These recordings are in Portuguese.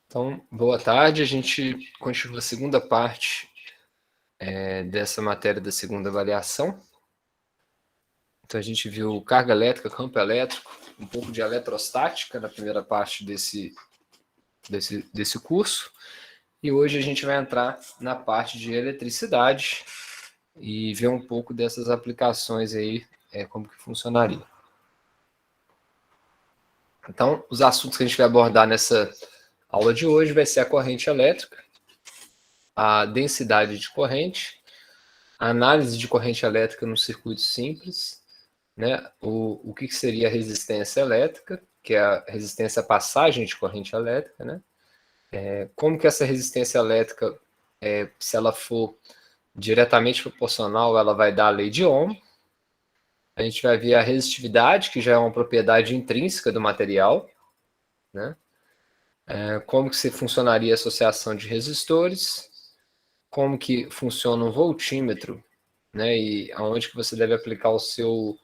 Então, boa tarde. A gente continua a segunda parte dessa matéria da segunda avaliação. Então, a gente viu carga elétrica, campo elétrico, um pouco de eletrostática na primeira parte desse curso. E hoje a gente vai entrar na parte de eletricidade e ver um pouco dessas aplicações aí, como que funcionaria. Então, os assuntos que a gente vai abordar nessa aula de hoje vai ser a corrente elétrica, a densidade de corrente, a análise de corrente elétrica no circuito simples, né? O que seria a resistência elétrica, que é a resistência à passagem de corrente elétrica, né? Como que essa resistência elétrica, se ela for diretamente proporcional, ela vai dar a lei de Ohm. A gente vai ver a resistividade, que já é uma propriedade intrínseca do material, né? Como que se funcionaria a associação de resistores, como que funciona um voltímetro, né? E aonde que você deve aplicar o seu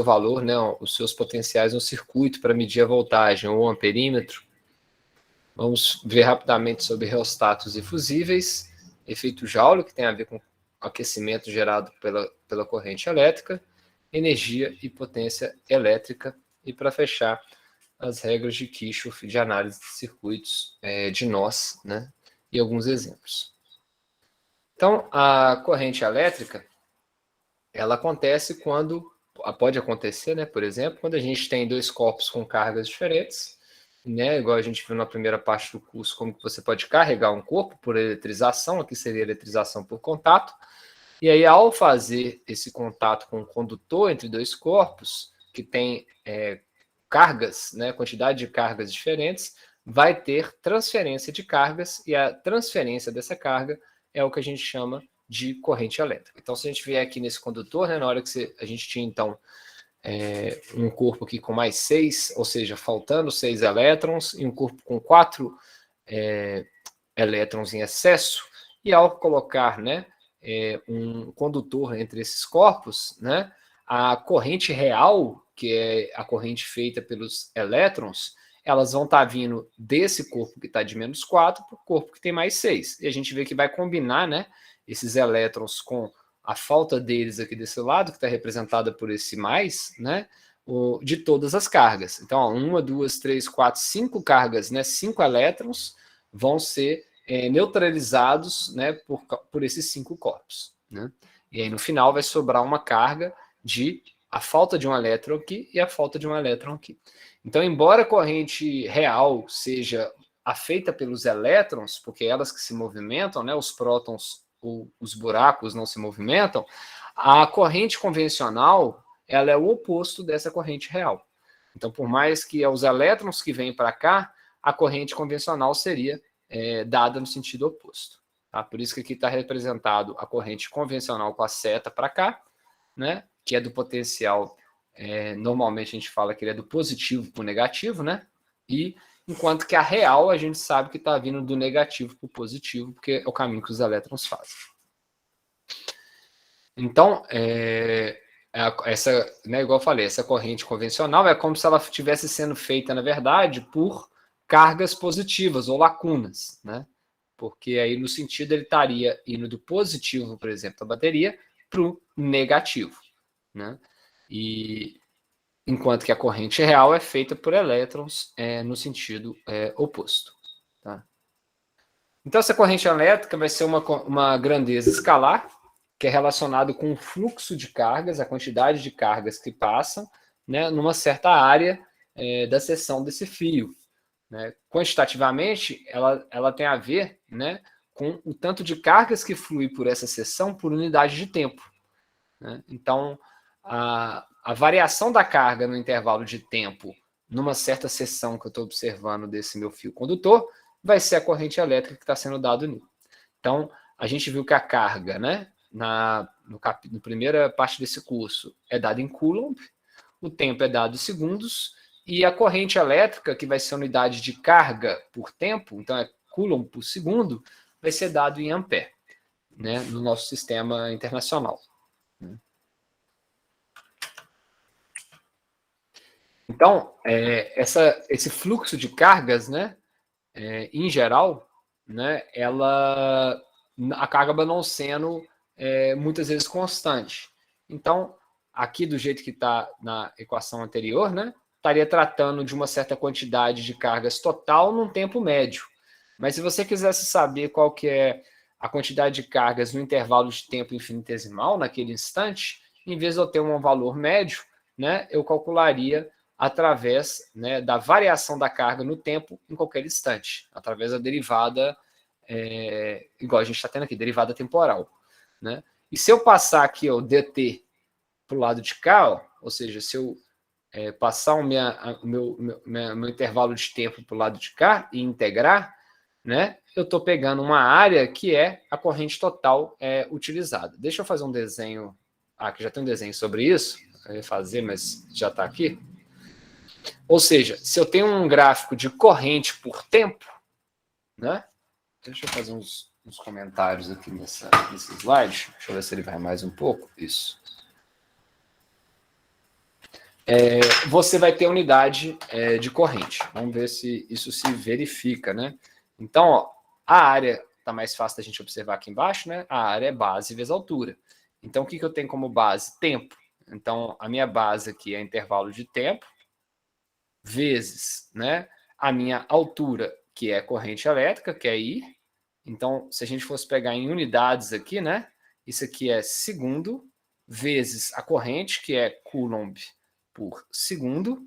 valor, né? Os seus potenciais no circuito para medir a voltagem ou o amperímetro. Vamos ver rapidamente sobre reostatos difusíveis, efeito Joule, que tem a ver com aquecimento gerado pela corrente elétrica, energia e potência elétrica, e para fechar, as regras de Kirchhoff de análise de circuitos de nós, né? E alguns exemplos. Então, a corrente elétrica, ela acontece pode acontecer, né, por exemplo, quando a gente tem dois corpos com cargas diferentes, né, igual a gente viu na primeira parte do curso, como que você pode carregar um corpo por eletrização, aqui seria eletrização por contato, e aí ao fazer esse contato com o condutor entre dois corpos, que tem cargas, né, quantidade de cargas diferentes, vai ter transferência de cargas, e a transferência dessa carga é o que a gente chama de corrente elétrica. Então, se a gente vier aqui nesse condutor, né, na hora que a gente tinha, então, um corpo aqui com mais 6, ou seja, faltando 6 elétrons, e um corpo com 4 elétrons em excesso, e ao colocar, né, um condutor entre esses corpos, né, a corrente real, que é a corrente feita pelos elétrons, elas vão estar vindo desse corpo que está de menos 4 para o corpo que tem mais 6. E a gente vê que vai combinar, né, esses elétrons com a falta deles aqui desse lado, que está representada por esse mais, né, de todas as cargas. Então, ó, 1, 2, 3, 4, 5 cargas, né, 5 elétrons vão ser neutralizados, né, por esses 5 corpos, né? E aí no final vai sobrar uma carga de a falta de um elétron aqui e a falta de um elétron aqui. Então, embora a corrente real seja afeita pelos elétrons, porque é elas que se movimentam, né, os prótons ou os buracos não se movimentam, a corrente convencional ela é o oposto dessa corrente real. Então, por mais que é os elétrons que vêm para cá, a corrente convencional seria dada no sentido oposto. Tá? Por isso que aqui está representado a corrente convencional com a seta para cá, né? Que é do potencial, normalmente a gente fala que ele é do positivo para o negativo, né? E enquanto que a real a gente sabe que está vindo do negativo para o positivo, porque é o caminho que os elétrons fazem. Então, essa, né, igual eu falei, essa corrente convencional é como se ela estivesse sendo feita, na verdade, por cargas positivas ou lacunas, né? Porque aí no sentido ele estaria indo do positivo, por exemplo, da bateria, para o negativo, né? E enquanto que a corrente real é feita por elétrons no sentido oposto. Tá? Então essa corrente elétrica vai ser uma grandeza escalar, que é relacionado com o fluxo de cargas, a quantidade de cargas que passam, né, numa certa área da seção desse fio. Né? Quantitativamente, ela tem a ver, né, com o tanto de cargas que flui por essa seção por unidade de tempo. Né? Então, a variação da carga no intervalo de tempo numa certa seção que eu estou observando desse meu fio condutor vai ser a corrente elétrica que está sendo dado nele. Então, a gente viu que a carga, né, na primeira parte desse curso é dada em Coulomb, o tempo é dado em segundos, e a corrente elétrica, que vai ser a unidade de carga por tempo, então é Coulomb por segundo, vai ser dado em ampere, né, no nosso sistema internacional. Então, esse fluxo de cargas, né, em geral, né, ela acaba não sendo muitas vezes constante. Então, aqui do jeito que está na equação anterior, né, estaria tratando de uma certa quantidade de cargas total num tempo médio. Mas se você quisesse saber qual que é a quantidade de cargas no intervalo de tempo infinitesimal, naquele instante, em vez de eu ter um valor médio, né, eu calcularia através, né, da variação da carga no tempo em qualquer instante, através da derivada, igual a gente está tendo aqui, derivada temporal. Né? E se eu passar aqui o dt para o lado de cá, ó, ou seja, se eu passar o meu intervalo de tempo para o lado de cá e integrar, né, eu estou pegando uma área que é a corrente total utilizada. Deixa eu fazer um desenho. Aqui já tem um desenho sobre isso. Eu ia fazer, mas já está aqui. Ou seja, se eu tenho um gráfico de corrente por tempo, né? Deixa eu fazer uns comentários aqui nesse slide. Deixa eu ver se ele vai mais um pouco. Isso. Você vai ter unidade de corrente. Vamos ver se isso se verifica, né? Então, ó, a área está mais fácil da gente observar aqui embaixo, né? A área é base vezes altura. Então, o que eu tenho como base? Tempo. Então, a minha base aqui é intervalo de tempo, vezes, né, a minha altura, que é corrente elétrica, que é I. Então, se a gente fosse pegar em unidades aqui, né, isso aqui é segundo, vezes a corrente, que é Coulomb por segundo.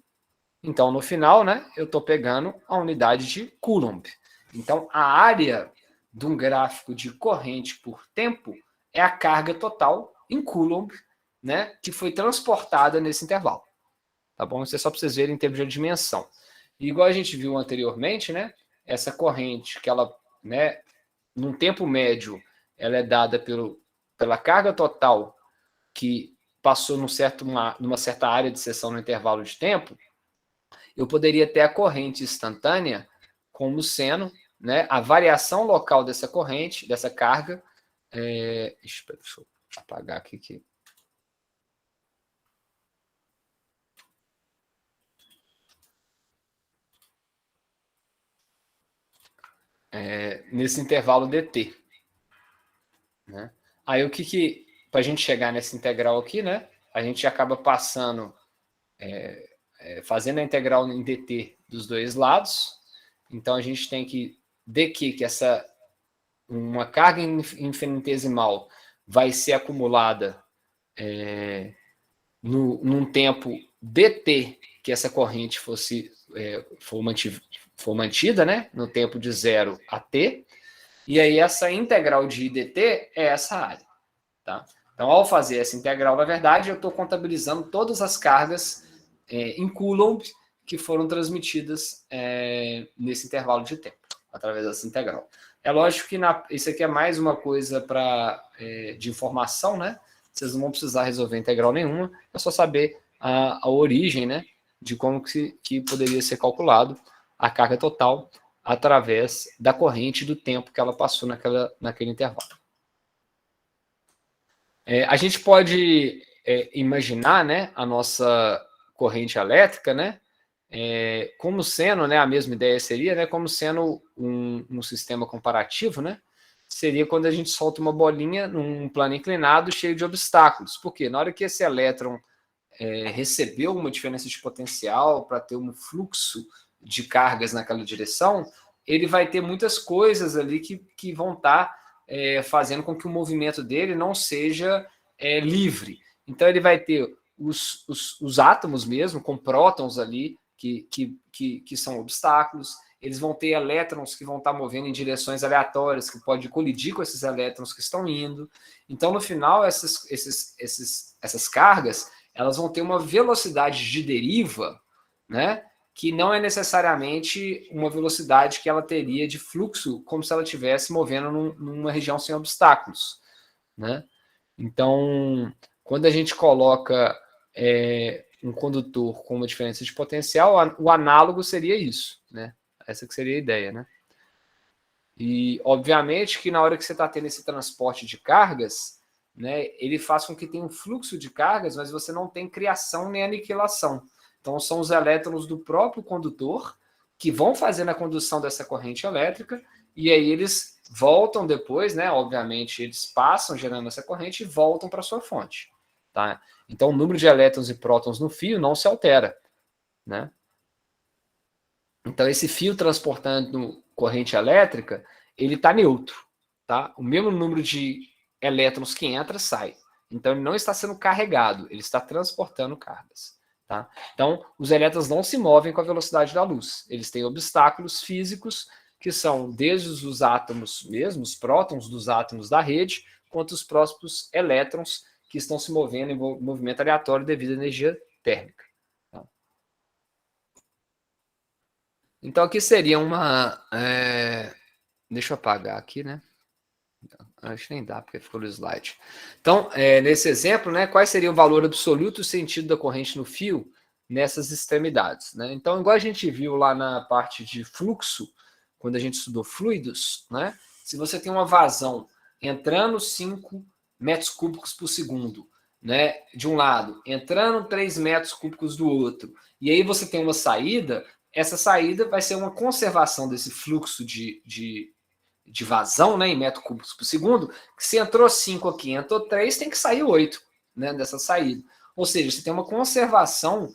Então, no final, né, eu estou pegando a unidade de Coulomb. Então, a área de um gráfico de corrente por tempo é a carga total em Coulomb, né, que foi transportada nesse intervalo. Tá bom? Isso é só para vocês verem em termos de dimensão. E igual a gente viu anteriormente, né, essa corrente que ela, né, num tempo médio, ela é dada pela carga total que passou numa certa área de seção no intervalo de tempo, eu poderia ter a corrente instantânea como sendo, né, a variação local dessa corrente, dessa carga. Deixa eu apagar aqui. Nesse intervalo dt. Né? Aí para a gente chegar nessa integral aqui, né, a gente acaba passando, fazendo a integral em dt dos dois lados. Então a gente tem que dq, que uma carga infinitesimal vai ser acumulada num tempo dt, que essa corrente for mantida, né, no tempo de 0 a t. E aí essa integral de dt é essa área. Tá? Então, ao fazer essa integral, na verdade, eu estou contabilizando todas as cargas em Coulomb que foram transmitidas nesse intervalo de tempo, através dessa integral. É lógico que isso aqui é mais uma coisa de informação, né? Vocês não vão precisar resolver integral nenhuma, é só saber a origem, né, de como que poderia ser calculado a carga total através da corrente do tempo que ela passou naquele intervalo. A gente pode imaginar, né, a nossa corrente elétrica, né, como sendo, né, a mesma ideia seria, né, como sendo um sistema comparativo, né, seria quando a gente solta uma bolinha num plano inclinado cheio de obstáculos. Por quê? Na hora que esse elétron recebeu uma diferença de potencial para ter um fluxo de cargas naquela direção, ele vai ter muitas coisas ali que vão estar fazendo com que o movimento dele não seja livre. Então ele vai ter os átomos mesmo, com prótons ali, que são obstáculos. Eles vão ter elétrons que vão estar movendo em direções aleatórias, que pode colidir com esses elétrons que estão indo. Então, no final, essas cargas, elas vão ter uma velocidade de deriva, né, que não é necessariamente uma velocidade que ela teria de fluxo, como se ela estivesse movendo numa região sem obstáculos. Né? Então, quando a gente coloca um condutor com uma diferença de potencial, o análogo seria isso. Né? Essa que seria a ideia. Né? E, obviamente, que na hora que você está tendo esse transporte de cargas, né, ele faz com que tenha um fluxo de cargas, mas você não tem criação nem aniquilação. Então, são os elétrons do próprio condutor que vão fazer a condução dessa corrente elétrica, e aí eles voltam depois, né? Obviamente, eles passam gerando essa corrente e voltam para a sua fonte. Tá? Então, o número de elétrons e prótons no fio não se altera. Né? Então, esse fio transportando corrente elétrica, ele está neutro. Tá? O mesmo número de elétrons que entra, sai. Então, ele não está sendo carregado, ele está transportando cargas. Tá? Então, os elétrons não se movem com a velocidade da luz. Eles têm obstáculos físicos, que são desde os átomos mesmo, os prótons dos átomos da rede, quanto os próprios elétrons que estão se movendo em movimento aleatório devido à energia térmica. Tá? Então, aqui seria uma... Deixa eu apagar aqui, né? Acho que nem dá, porque ficou no slide. Então, nesse exemplo, né, qual seria o valor absoluto e o sentido da corrente no fio nessas extremidades? Né? Então, igual a gente viu lá na parte de fluxo, quando a gente estudou fluidos, né, se você tem uma vazão entrando 5 metros cúbicos por segundo, né, de um lado, entrando 3 metros cúbicos do outro, e aí você tem uma saída, essa saída vai ser uma conservação desse fluxo de vazão, né, em metros cúbicos por segundo, que se entrou 5 aqui, entrou 3, tem que sair 8, né, dessa saída. Ou seja, você tem uma conservação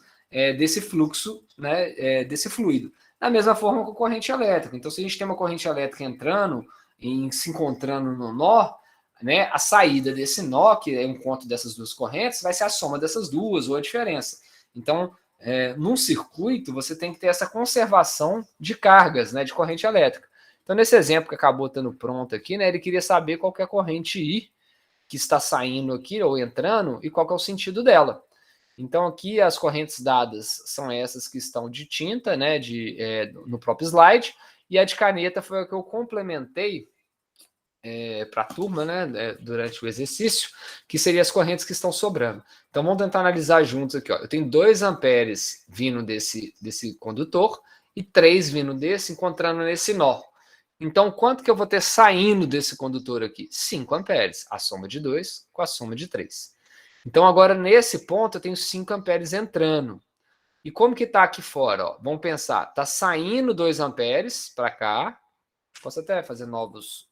desse fluxo, né, desse fluido. Da mesma forma com a corrente elétrica. Então, se a gente tem uma corrente elétrica entrando e se encontrando no nó, né, a saída desse nó, que é o encontro dessas duas correntes, vai ser a soma dessas duas, ou a diferença. Então, num circuito, você tem que ter essa conservação de cargas, né, de corrente elétrica. Então, nesse exemplo que acabou estando pronto aqui, né, ele queria saber qual que é a corrente I que está saindo aqui ou entrando e qual que é o sentido dela. Então, aqui as correntes dadas são essas que estão de tinta, né, no próprio slide, e a de caneta foi a que eu complementei para a turma, né, durante o exercício, que seriam as correntes que estão sobrando. Então, vamos tentar analisar juntos aqui. Ó. Eu tenho 2 amperes vindo desse condutor e 3 vindo desse, encontrando nesse nó. Então, quanto que eu vou ter saindo desse condutor aqui? 5 amperes, a soma de 2 com a soma de 3. Então, agora, nesse ponto, eu tenho 5 amperes entrando. E como que está aqui fora? Ó? Vamos pensar, está saindo 2 amperes para cá. Posso até fazer novas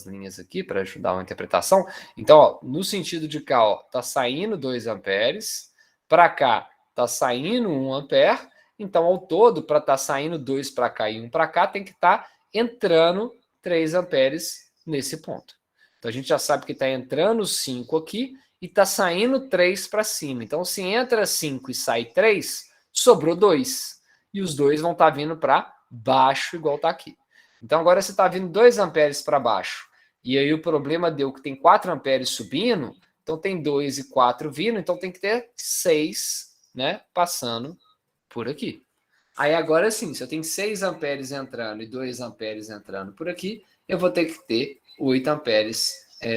linhas aqui para ajudar uma interpretação. Então, ó, no sentido de cá, está saindo 2 amperes. Para cá, está saindo 1 ampere. Então, ao todo, para estar saindo 2 para cá e 1 para cá, tem que estar entrando 3 amperes nesse ponto. Então, a gente já sabe que está entrando 5 aqui e está saindo 3 para cima. Então, se entra 5 e sai 3, sobrou 2. E os 2 vão estar vindo para baixo, igual está aqui. Então, agora você está vindo 2 amperes para baixo. E aí o problema deu que tem 4 amperes subindo, então tem 2 e 4 vindo, então tem que ter 6, né, passando por aqui. Aí agora sim, se eu tenho 6 amperes entrando e 2 amperes entrando por aqui, eu vou ter que ter 8 amperes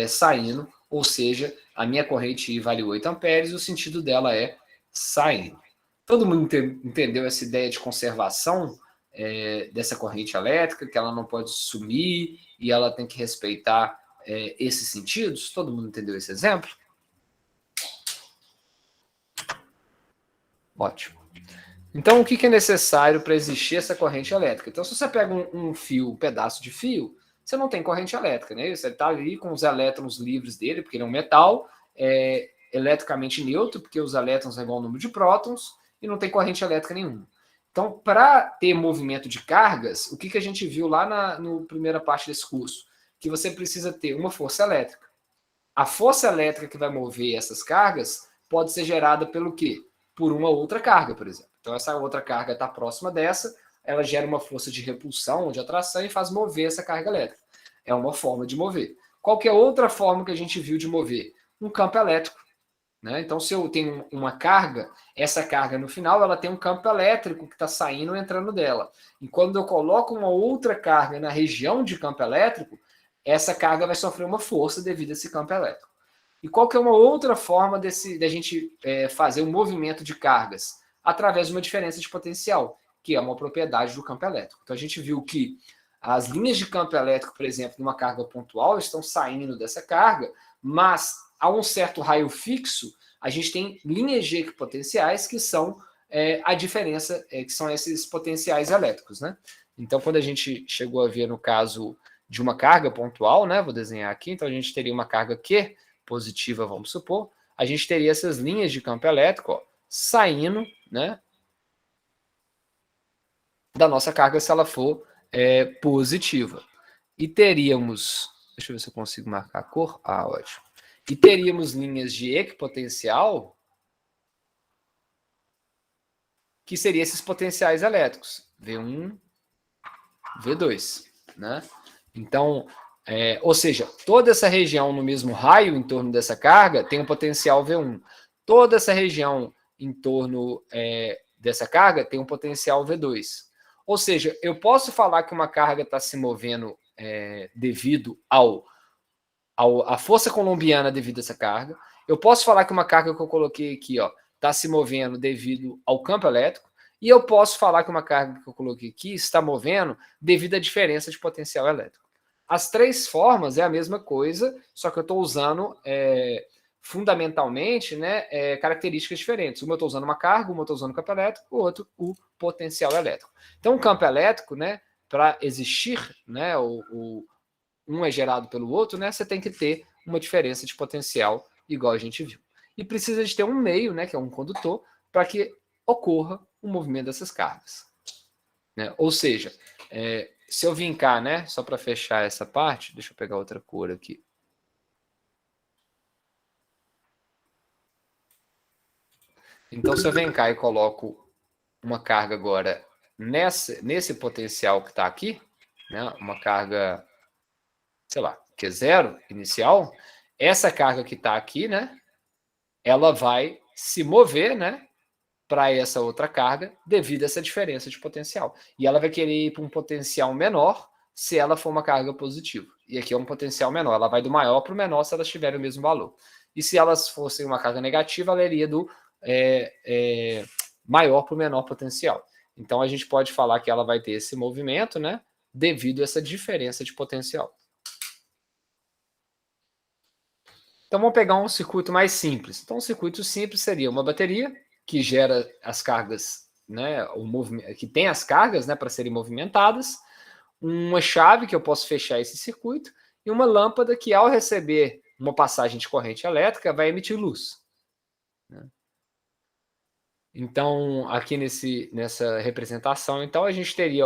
saindo, ou seja, a minha corrente I vale 8 amperes e o sentido dela é saindo. Todo mundo entendeu essa ideia de conservação dessa corrente elétrica, que ela não pode sumir e ela tem que respeitar esses sentidos? Todo mundo entendeu esse exemplo? Ótimo. Então, o que é necessário para existir essa corrente elétrica? Então, se você pega um fio, um pedaço de fio, você não tem corrente elétrica, né? Você está ali com os elétrons livres dele, porque ele é um metal, eletricamente neutro, porque os elétrons é igual ao número de prótons, e não tem corrente elétrica nenhuma. Então, para ter movimento de cargas, o que a gente viu lá na primeira parte desse curso? Que você precisa ter uma força elétrica. A força elétrica que vai mover essas cargas pode ser gerada pelo quê? Por uma outra carga, por exemplo. Então, essa outra carga está próxima dessa, ela gera uma força de repulsão ou de atração e faz mover essa carga elétrica. É uma forma de mover. Qual que é outra forma que a gente viu de mover? Um campo elétrico. Né? Então, se eu tenho uma carga, essa carga no final ela tem um campo elétrico que está saindo e entrando dela. E quando eu coloco uma outra carga na região de campo elétrico, essa carga vai sofrer uma força devido a esse campo elétrico. E qual que é uma outra forma da gente fazer um movimento de cargas? Através de uma diferença de potencial, que é uma propriedade do campo elétrico. Então, a gente viu que as linhas de campo elétrico, por exemplo, numa carga pontual, estão saindo dessa carga, mas a um certo raio fixo, a gente tem linhas de equipotenciais que são a diferença, que são esses potenciais elétricos, né? Então, quando a gente chegou a ver no caso de uma carga pontual, né? Vou desenhar aqui, então a gente teria uma carga Q positiva, vamos supor, a gente teria essas linhas de campo elétrico, ó, saindo, né, da nossa carga se ela for positiva. E teríamos, deixa eu ver se eu consigo marcar a cor, ótimo. E teríamos linhas de equipotencial, que seriam esses potenciais elétricos, V1, V2, né? Então, ou seja, toda essa região no mesmo raio em torno dessa carga tem um potencial V1. Toda essa região em torno dessa carga tem um potencial V2. Ou seja, eu posso falar que uma carga está se movendo devido à força colombiana devido a essa carga. Eu posso falar que uma carga que eu coloquei aqui está se movendo devido ao campo elétrico. E eu posso falar que uma carga que eu coloquei aqui está movendo devido à diferença de potencial elétrico. As três formas é a mesma coisa, só que eu estou usando fundamentalmente, né, características diferentes. Uma eu estou usando uma carga, uma eu estou usando o campo elétrico, o outro o potencial elétrico. Então, o campo elétrico, né, para existir, né, um é gerado pelo outro, né, você tem que ter uma diferença de potencial, igual a gente viu. E precisa de ter um meio, né, que é um condutor, para que ocorra o movimento dessas cargas. Né? Ou seja, se eu vincar, né, só para fechar essa parte, deixa eu pegar outra cor aqui. Então, se eu vincar e coloco uma carga agora nesse potencial que está aqui, né, uma carga, sei lá, que é zero inicial, essa carga que está aqui, né, ela vai se mover, né, para essa outra carga devido a essa diferença de potencial. E ela vai querer ir para um potencial menor se ela for uma carga positiva. E aqui é um potencial menor. Ela vai do maior para o menor se elas tiverem o mesmo valor. E se elas fossem uma carga negativa, ela iria do maior para o menor potencial. Então, a gente pode falar que ela vai ter esse movimento, né, devido a essa diferença de potencial. Então, vamos pegar um circuito mais simples. Então, um circuito simples seria uma bateria que gera as cargas, né, que tem as cargas, né, para serem movimentadas, uma chave que eu posso fechar esse circuito e uma lâmpada que, ao receber uma passagem de corrente elétrica, vai emitir luz. Né? Então, aqui nessa representação, então a gente teria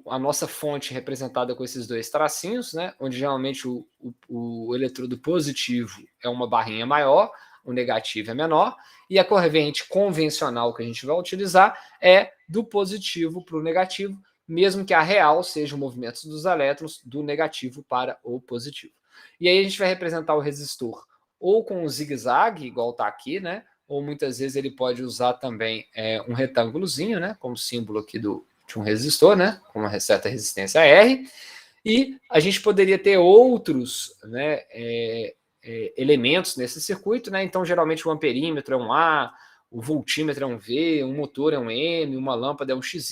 a nossa fonte representada com esses dois tracinhos, né, onde geralmente o eletrodo positivo é uma barrinha maior, o negativo é menor, e a corrente convencional que a gente vai utilizar é do positivo para o negativo, mesmo que a real seja o movimento dos elétrons do negativo para o positivo. E aí a gente vai representar o resistor ou com um zigue-zague, igual está aqui, né? Ou muitas vezes ele pode usar também um retângulozinho, né? Como símbolo aqui de um resistor, né? Com uma certa resistência R. E a gente poderia ter outros, né, elementos nesse circuito, né? Então, geralmente o amperímetro é um A, o voltímetro é um V, um motor é um M, uma lâmpada é um X,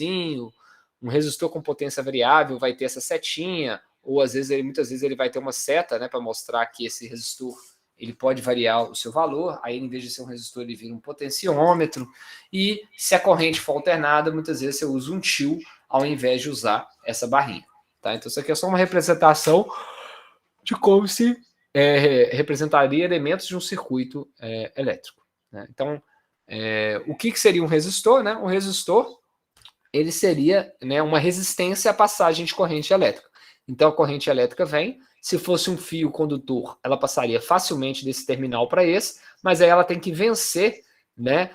um resistor com potência variável vai ter essa setinha, ou às vezes muitas vezes ele vai ter uma seta, né, para mostrar que esse resistor ele pode variar o seu valor, aí em vez de ser um resistor ele vira um potenciômetro, e se a corrente for alternada, muitas vezes você usa um tio ao invés de usar essa barrinha. Tá? Então isso aqui é só uma representação de como se representaria elementos de um circuito elétrico. Né? Então, o que seria um resistor? Né? Um resistor ele seria, né, uma resistência à passagem de corrente elétrica. Então a corrente elétrica vem, se fosse um fio condutor, ela passaria facilmente desse terminal para esse, mas aí ela tem que vencer, né,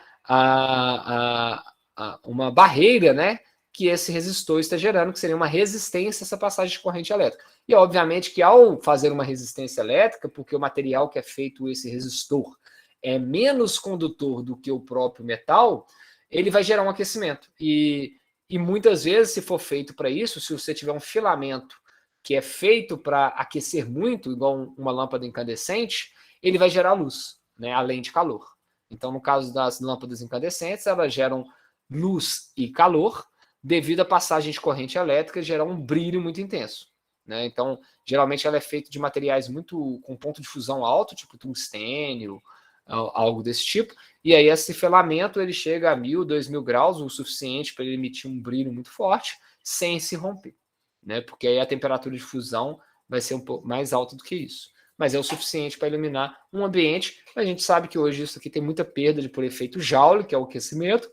uma barreira, né, que esse resistor está gerando, que seria uma resistência a essa passagem de corrente elétrica. E obviamente que ao fazer uma resistência elétrica, porque o material que é feito esse resistor é menos condutor do que o próprio metal, ele vai gerar um aquecimento. E muitas vezes, se for feito para isso, se você tiver um filamento que é feito para aquecer muito, igual uma lâmpada incandescente, ele vai gerar luz, né, além de calor. Então, no caso das lâmpadas incandescentes, elas geram luz e calor devido à passagem de corrente elétrica gerar um brilho muito intenso. Né? Então, geralmente ela é feita de materiais com ponto de fusão alto, tipo tungstênio, algo desse tipo, e aí esse filamento ele chega a 1.000, 2.000 graus, o suficiente para ele emitir um brilho muito forte, sem se romper, né? Porque aí a temperatura de fusão vai ser um pouco mais alta do que isso. Mas é o suficiente para iluminar um ambiente. A gente sabe que hoje isso aqui tem muita perda por efeito Joule, que é o aquecimento,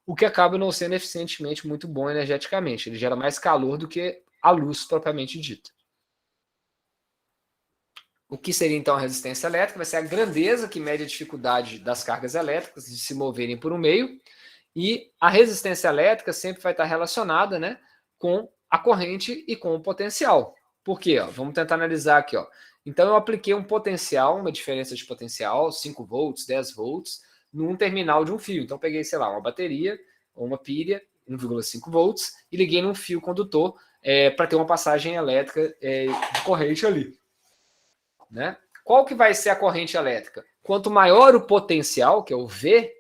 o que acaba não sendo eficientemente muito bom energeticamente. Ele gera mais calor do que a luz propriamente dita. O que seria então a resistência elétrica? Vai ser a grandeza que mede a dificuldade das cargas elétricas de se moverem por um meio, e a resistência elétrica sempre vai estar relacionada, né, com a corrente e com o potencial. Por quê? Vamos tentar analisar aqui. Então eu apliquei um potencial, uma diferença de potencial, 5 volts, 10 volts, num terminal de um fio. Então peguei, sei lá, uma bateria ou uma pilha, 1,5 volts, e liguei num fio condutor para ter uma passagem elétrica de corrente ali. Né? Qual que vai ser a corrente elétrica? Quanto maior o potencial, que é o V,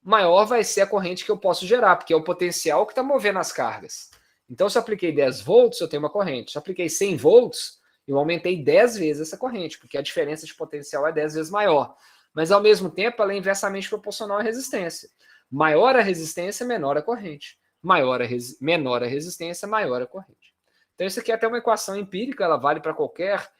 maior vai ser a corrente que eu posso gerar, porque é o potencial que está movendo as cargas. Então, se eu apliquei 10 volts, eu tenho uma corrente. Se eu apliquei 100 volts, eu aumentei 10 vezes essa corrente, porque a diferença de potencial é 10 vezes maior. Mas, ao mesmo tempo, ela é inversamente proporcional à resistência. Maior a resistência, menor a corrente. Menor a resistência, maior a corrente. Então, isso aqui é até uma equação empírica, ela vale para qualquer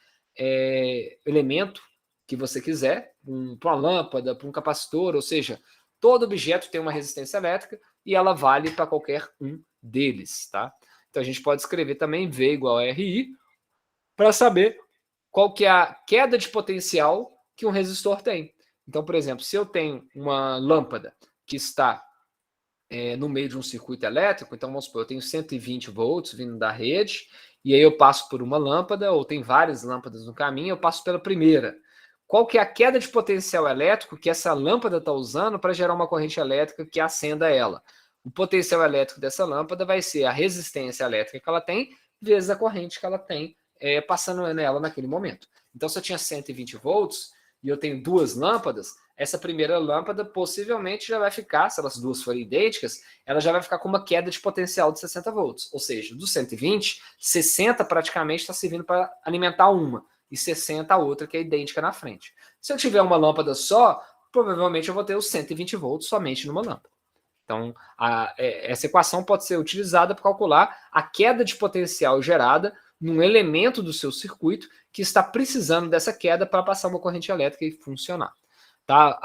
elemento que você quiser, para uma lâmpada, para um capacitor, ou seja, todo objeto tem uma resistência elétrica e ela vale para qualquer um deles, tá? Então a gente pode escrever também V igual a RI para saber qual que é a queda de potencial que um resistor tem. Então, por exemplo, se eu tenho uma lâmpada que está no meio de um circuito elétrico, então vamos supor, eu tenho 120 volts vindo da rede, e aí eu passo por uma lâmpada, ou tem várias lâmpadas no caminho, eu passo pela primeira. Qual que é a queda de potencial elétrico que essa lâmpada está usando para gerar uma corrente elétrica que acenda ela? O potencial elétrico dessa lâmpada vai ser a resistência elétrica que ela tem, vezes a corrente que ela tem passando nela naquele momento. Então, se eu tinha 120 volts e eu tenho duas lâmpadas, essa primeira lâmpada possivelmente já vai ficar, se elas duas forem idênticas, ela já vai ficar com uma queda de potencial de 60 volts. Ou seja, dos 120, 60 praticamente está servindo para alimentar uma, e 60 a outra que é idêntica na frente. Se eu tiver uma lâmpada só, provavelmente eu vou ter os 120 volts somente numa lâmpada. Então, essa equação pode ser utilizada para calcular a queda de potencial gerada num elemento do seu circuito que está precisando dessa queda para passar uma corrente elétrica e funcionar. Tá?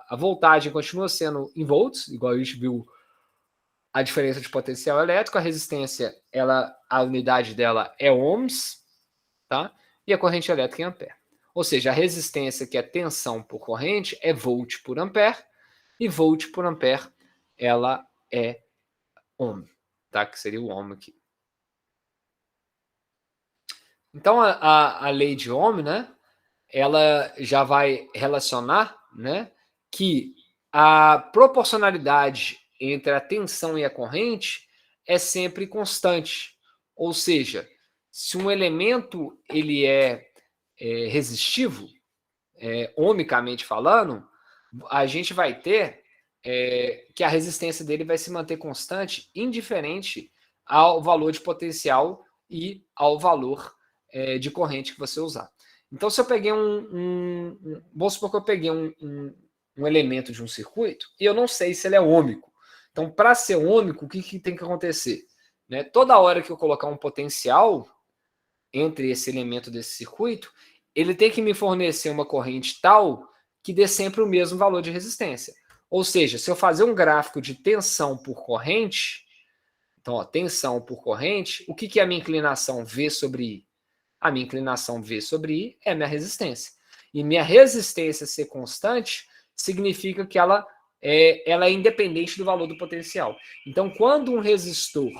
A voltagem continua sendo em volts, igual a gente viu a diferença de potencial elétrico, a resistência, a unidade dela é ohms, tá? E a corrente elétrica em ampere. Ou seja, a resistência, que é tensão por corrente, é volt por ampere, e volt por ampere, ela é ohm, tá? Que seria o ohm aqui. Então, a lei de Ohm, né, ela já vai relacionar, né, que a proporcionalidade entre a tensão e a corrente é sempre constante. Ou seja, se um elemento ele é resistivo, ohmicamente falando, a gente vai ter que a resistência dele vai se manter constante, indiferente ao valor de potencial e ao valor de corrente que você usar. Então, se eu peguei vamos supor que eu peguei um elemento de um circuito e eu não sei se ele é ômico. Então, para ser ômico, o que tem que acontecer? Né? Toda hora que eu colocar um potencial entre esse elemento desse circuito, ele tem que me fornecer uma corrente tal que dê sempre o mesmo valor de resistência. Ou seja, se eu fazer um gráfico de tensão por corrente, então, tensão por corrente, o que é a minha inclinação V sobre I? A minha inclinação V sobre I é a minha resistência. E minha resistência ser constante significa que ela é independente do valor do potencial. Então, quando um resistor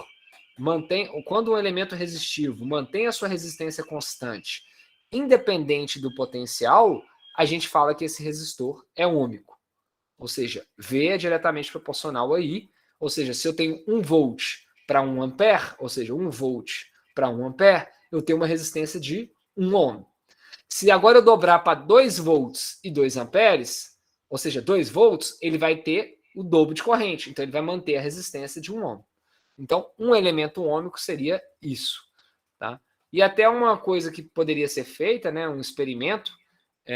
quando um elemento resistivo mantém a sua resistência constante, independente do potencial, a gente fala que esse resistor é ômico. Ou seja, V é diretamente proporcional a I. Ou seja, se eu tenho 1 volt para 1 ampere, ou seja, 1 volt para 1 ampere, eu tenho uma resistência de 1 ohm. Se agora eu dobrar para 2 volts e 2 amperes, ou seja, 2 volts, ele vai ter o dobro de corrente. Então, ele vai manter a resistência de 1 ohm. Então, um elemento ômico seria isso. Tá? E até uma coisa que poderia ser feita, né, um experimento,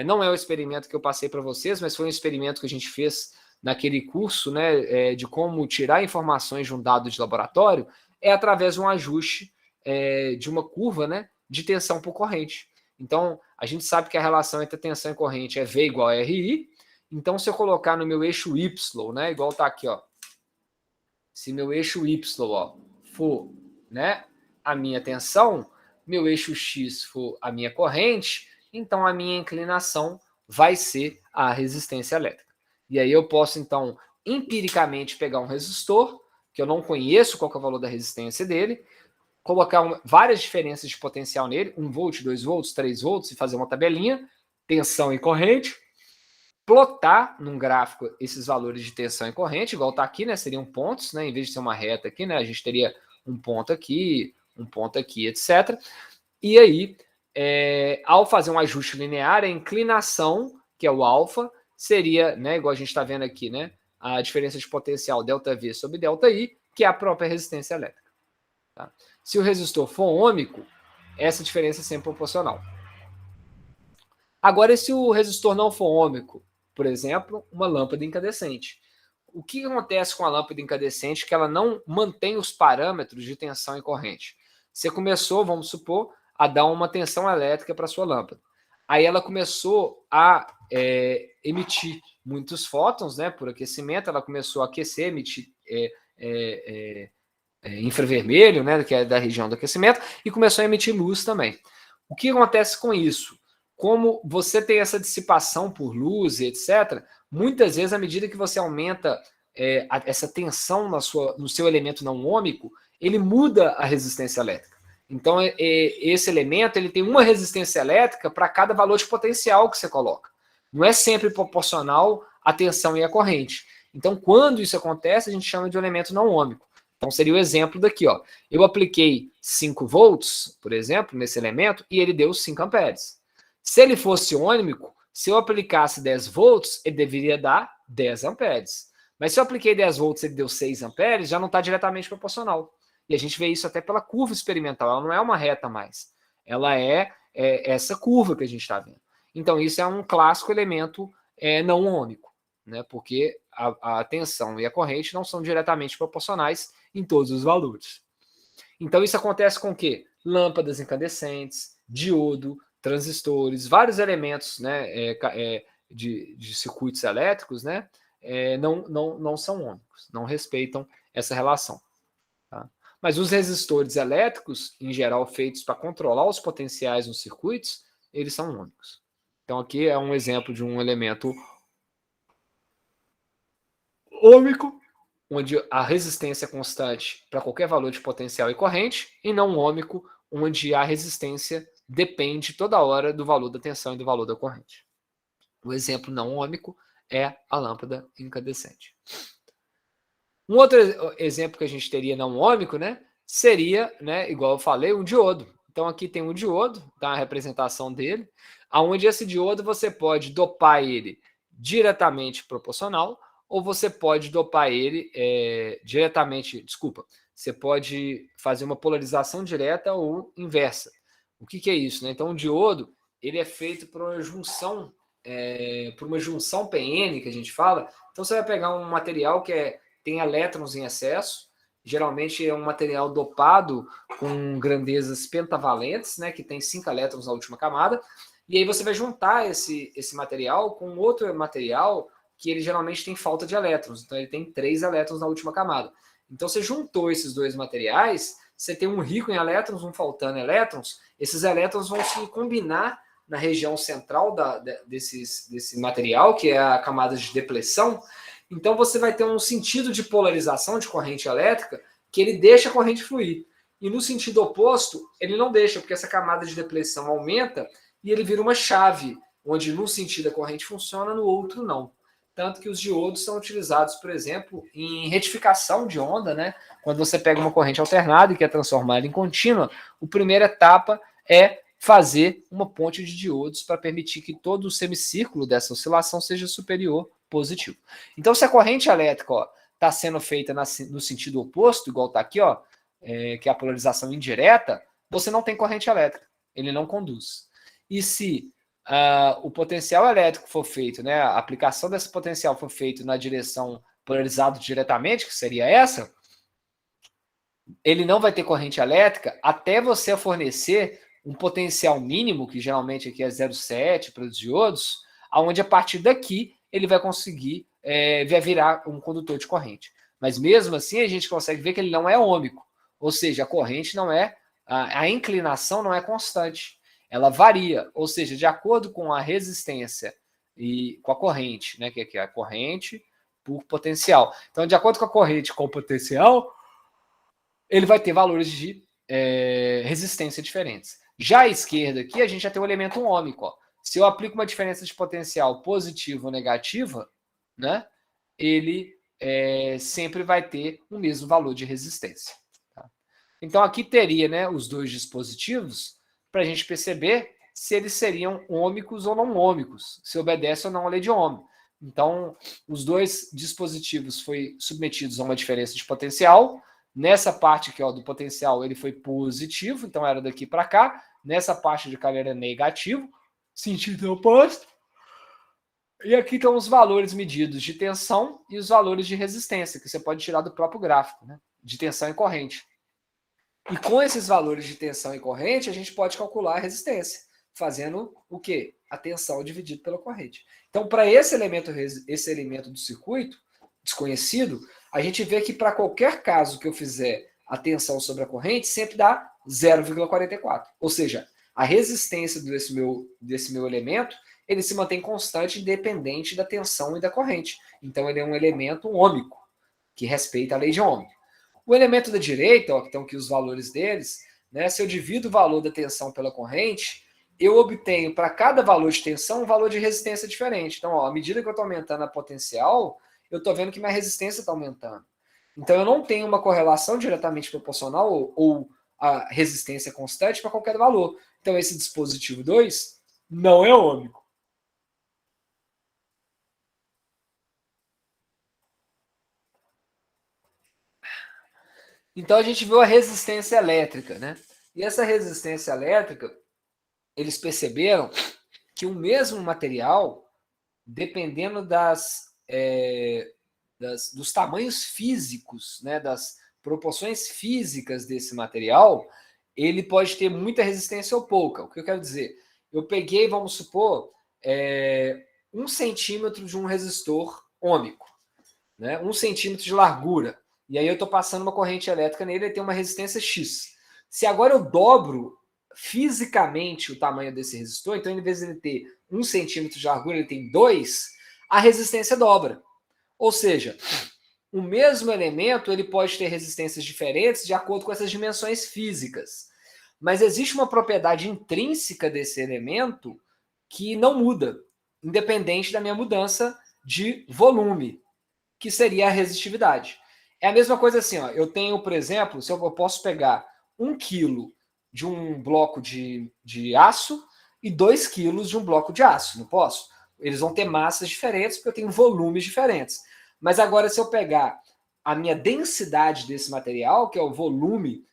não é o experimento que eu passei para vocês, mas foi um experimento que a gente fez naquele curso, né, de como tirar informações de um dado de laboratório, é através de um ajuste de uma curva, né, de tensão por corrente. Então, a gente sabe que a relação entre a tensão e corrente é V igual a RI. Então, se eu colocar no meu eixo Y, né, igual está aqui, ó, se meu eixo Y for, né, a minha tensão, meu eixo X for a minha corrente, então a minha inclinação vai ser a resistência elétrica. E aí eu posso, então, empiricamente pegar um resistor, que eu não conheço qual que é o valor da resistência dele, colocar várias diferenças de potencial nele, 1 volt, 2 volts, 3 volts, e fazer uma tabelinha, tensão e corrente, plotar num gráfico esses valores de tensão e corrente, igual está aqui, né? Seriam pontos, né? Em vez de ser uma reta aqui, né? A gente teria um ponto aqui, etc. E aí, ao fazer um ajuste linear, a inclinação, que é o alfa, seria, né? Igual a gente está vendo aqui, né? A diferença de potencial ΔV sobre ΔI, que é a própria resistência elétrica. Tá? Se o resistor for ômico, essa diferença é sempre proporcional. Agora, se o resistor não for ômico, por exemplo, uma lâmpada incandescente. O que acontece com a lâmpada incandescente que ela não mantém os parâmetros de tensão e corrente? Você começou, vamos supor, a dar uma tensão elétrica para a sua lâmpada. Aí ela começou a emitir muitos fótons, né, por aquecimento, ela começou a aquecer, emitir infravermelho, né, que é da região do aquecimento, e começou a emitir luz também. O que acontece com isso? Como você tem essa dissipação por luz, etc., muitas vezes, à medida que você aumenta essa tensão no seu elemento não ômico, ele muda a resistência elétrica. Então, esse elemento ele tem uma resistência elétrica para cada valor de potencial que você coloca. Não é sempre proporcional à tensão e à corrente. Então, quando isso acontece, a gente chama de um elemento não ômico. Então, seria o exemplo daqui, ó. Eu apliquei 5 volts, por exemplo, nesse elemento, e ele deu 5 amperes. Se ele fosse ômico, se eu aplicasse 10 volts, ele deveria dar 10 amperes. Mas se eu apliquei 10 volts e ele deu 6 amperes, já não está diretamente proporcional. E a gente vê isso até pela curva experimental. Ela não é uma reta mais. Ela é essa curva que a gente está vendo. Então, isso é um clássico elemento não ômico, né? Porque a tensão e a corrente não são diretamente proporcionais em todos os valores. Então, isso acontece com o quê? Lâmpadas incandescentes, diodo, transistores, vários elementos, né, de circuitos elétricos, né, não são ômicos, não respeitam essa relação. Tá? Mas os resistores elétricos, em geral feitos para controlar os potenciais nos circuitos, eles são ômicos. Então aqui é um exemplo de um elemento ômico, onde a resistência é constante para qualquer valor de potencial e corrente, e não ômico, onde a resistência depende toda hora do valor da tensão e do valor da corrente. O exemplo não ômico é a lâmpada incandescente. Um outro exemplo que a gente teria não ômico, né, seria, né, igual eu falei, um diodo. Então aqui tem um diodo, tá, a representação dele, aonde esse diodo você pode dopar ele diretamente proporcional, ou você pode dopar ele diretamente, você pode fazer uma polarização direta ou inversa. O que é isso? Né? Então, o diodo ele é feito por uma junção PN, que a gente fala. Então, você vai pegar um material que tem elétrons em excesso, geralmente é um material dopado com grandezas pentavalentes, né, que tem 5 elétrons na última camada, e aí você vai juntar esse material com outro material que ele geralmente tem falta de elétrons, então ele tem 3 elétrons na última camada. Então, você juntou esses dois materiais, você tem um rico em elétrons, um faltando elétrons, esses elétrons vão se combinar na região central desse material, que é a camada de depleção. Então, você vai ter um sentido de polarização de corrente elétrica que ele deixa a corrente fluir. E no sentido oposto, ele não deixa, porque essa camada de depleção aumenta e ele vira uma chave, onde num sentido a corrente funciona, no outro não. Tanto que os diodos são utilizados, por exemplo, em retificação de onda, né? Quando você pega uma corrente alternada e quer transformar ela em contínua, a primeira etapa é fazer uma ponte de diodos para permitir que todo o semicírculo dessa oscilação seja superior positivo. Então, se a corrente elétrica está sendo feita no sentido oposto, igual está aqui, que é a polarização indireta, você não tem corrente elétrica, ele não conduz. E se o potencial elétrico for feito, né, a aplicação desse potencial for feito na direção polarizada diretamente, que seria essa, ele não vai ter corrente elétrica até você fornecer um potencial mínimo, que geralmente aqui é 0,7 para os diodos, aonde a partir daqui ele vai conseguir vai virar um condutor de corrente. Mas mesmo assim a gente consegue ver que ele não é ômico, ou seja, a corrente não é, a inclinação não é constante, ela varia, ou seja, de acordo com a resistência e com a corrente, né, que é a corrente por potencial. Então, de acordo com a corrente com o potencial, ele vai ter valores de resistência diferentes. Já à esquerda aqui, a gente já tem o elemento ômico. Ó. Se eu aplico uma diferença de potencial positiva ou negativa, né, ele sempre vai ter o mesmo valor de resistência. Tá? Então, aqui teria, né, os dois dispositivos para a gente perceber se eles seriam ômicos ou não ômicos, se obedece ou não à lei de Ohm. Então, os dois dispositivos foram submetidos a uma diferença de potencial. Nessa parte aqui, ó, do potencial, ele foi positivo, então era daqui para cá. Nessa parte de cá ele era negativo, sentido oposto. E aqui estão os valores medidos de tensão e os valores de resistência, que você pode tirar do próprio gráfico, né? De tensão e corrente. E com esses valores de tensão e corrente, a gente pode calcular a resistência, fazendo o quê? A tensão dividido pela corrente. Então, para esse elemento do circuito desconhecido, a gente vê que para qualquer caso que eu fizer a tensão sobre a corrente, sempre dá 0,44. Ou seja, a resistência desse meu elemento, ele se mantém constante, independente da tensão e da corrente. Então, ele é um elemento ômico, que respeita a lei de Ohm. O elemento da direita, ó, que estão aqui os valores deles, né, se eu divido o valor da tensão pela corrente, eu obtenho para cada valor de tensão um valor de resistência diferente. Então, ó, à medida que eu estou aumentando a potencial, eu estou vendo que minha resistência está aumentando. Então, eu não tenho uma correlação diretamente proporcional ou a resistência constante para qualquer valor. Então, esse dispositivo 2 não é ômico. Então, a gente viu a resistência elétrica, né? E essa resistência elétrica, eles perceberam que o mesmo material, dependendo dos tamanhos físicos, né, das proporções físicas desse material, ele pode ter muita resistência ou pouca. O que eu quero dizer? Eu peguei, vamos supor, 1 centímetro de um resistor ômico, né, 1 centímetro de largura, e aí eu estou passando uma corrente elétrica nele, ele tem uma resistência X. Se agora eu dobro fisicamente o tamanho desse resistor, então em vez de ele ter 1 centímetro de largura, ele tem 2, a resistência dobra. Ou seja, o mesmo elemento ele pode ter resistências diferentes de acordo com essas dimensões físicas. Mas existe uma propriedade intrínseca desse elemento que não muda, independente da minha mudança de volume, que seria a resistividade. É a mesma coisa assim, ó, eu tenho, por exemplo, se eu posso pegar 1 quilo de um bloco de aço e 2 quilos de um bloco de aço, não posso? Eles vão ter massas diferentes porque eu tenho volumes diferentes. Mas agora, se eu pegar a minha densidade desse material, que é o volume,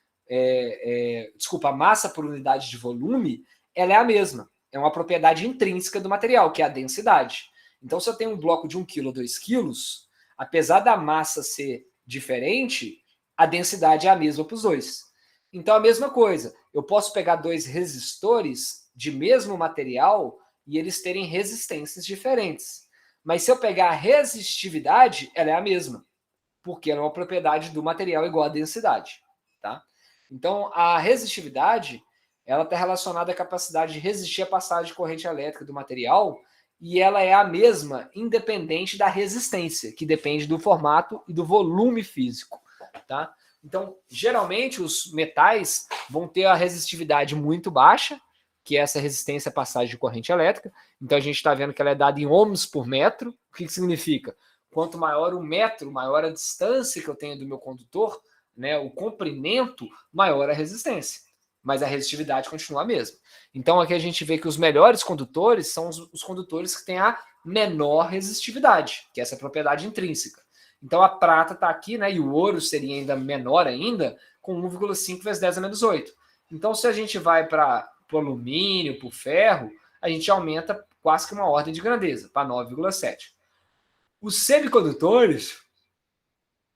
a massa por unidade de volume, ela é a mesma. É uma propriedade intrínseca do material, que é a densidade. Então, se eu tenho um bloco de 1 quilo ou 2 quilos, apesar da massa ser diferente, a densidade é a mesma para os dois. Então, a mesma coisa. Eu posso pegar 2 resistores de mesmo material e eles terem resistências diferentes. Mas se eu pegar a resistividade, ela é a mesma, porque ela é uma propriedade do material igual à densidade. Tá? Então, a resistividade ela está relacionada à capacidade de resistir à passagem de corrente elétrica do material, e ela é a mesma independente da resistência, que depende do formato e do volume físico. Tá? Então, geralmente, os metais vão ter a resistividade muito baixa, que é essa resistência à passagem de corrente elétrica. Então, a gente está vendo que ela é dada em ohms por metro. O que significa? Quanto maior o metro, maior a distância que eu tenho do meu condutor, né, o comprimento, maior a resistência. Mas a resistividade continua a mesma. Então, aqui a gente vê que os melhores condutores são os condutores que têm a menor resistividade, que é essa propriedade intrínseca. Então, a prata está aqui, né, e o ouro seria ainda menor ainda, com 1,5 vezes 10 a menos 8. Então, se a gente vai para o alumínio, para o ferro, a gente aumenta quase que uma ordem de grandeza, para 9,7. Os semicondutores,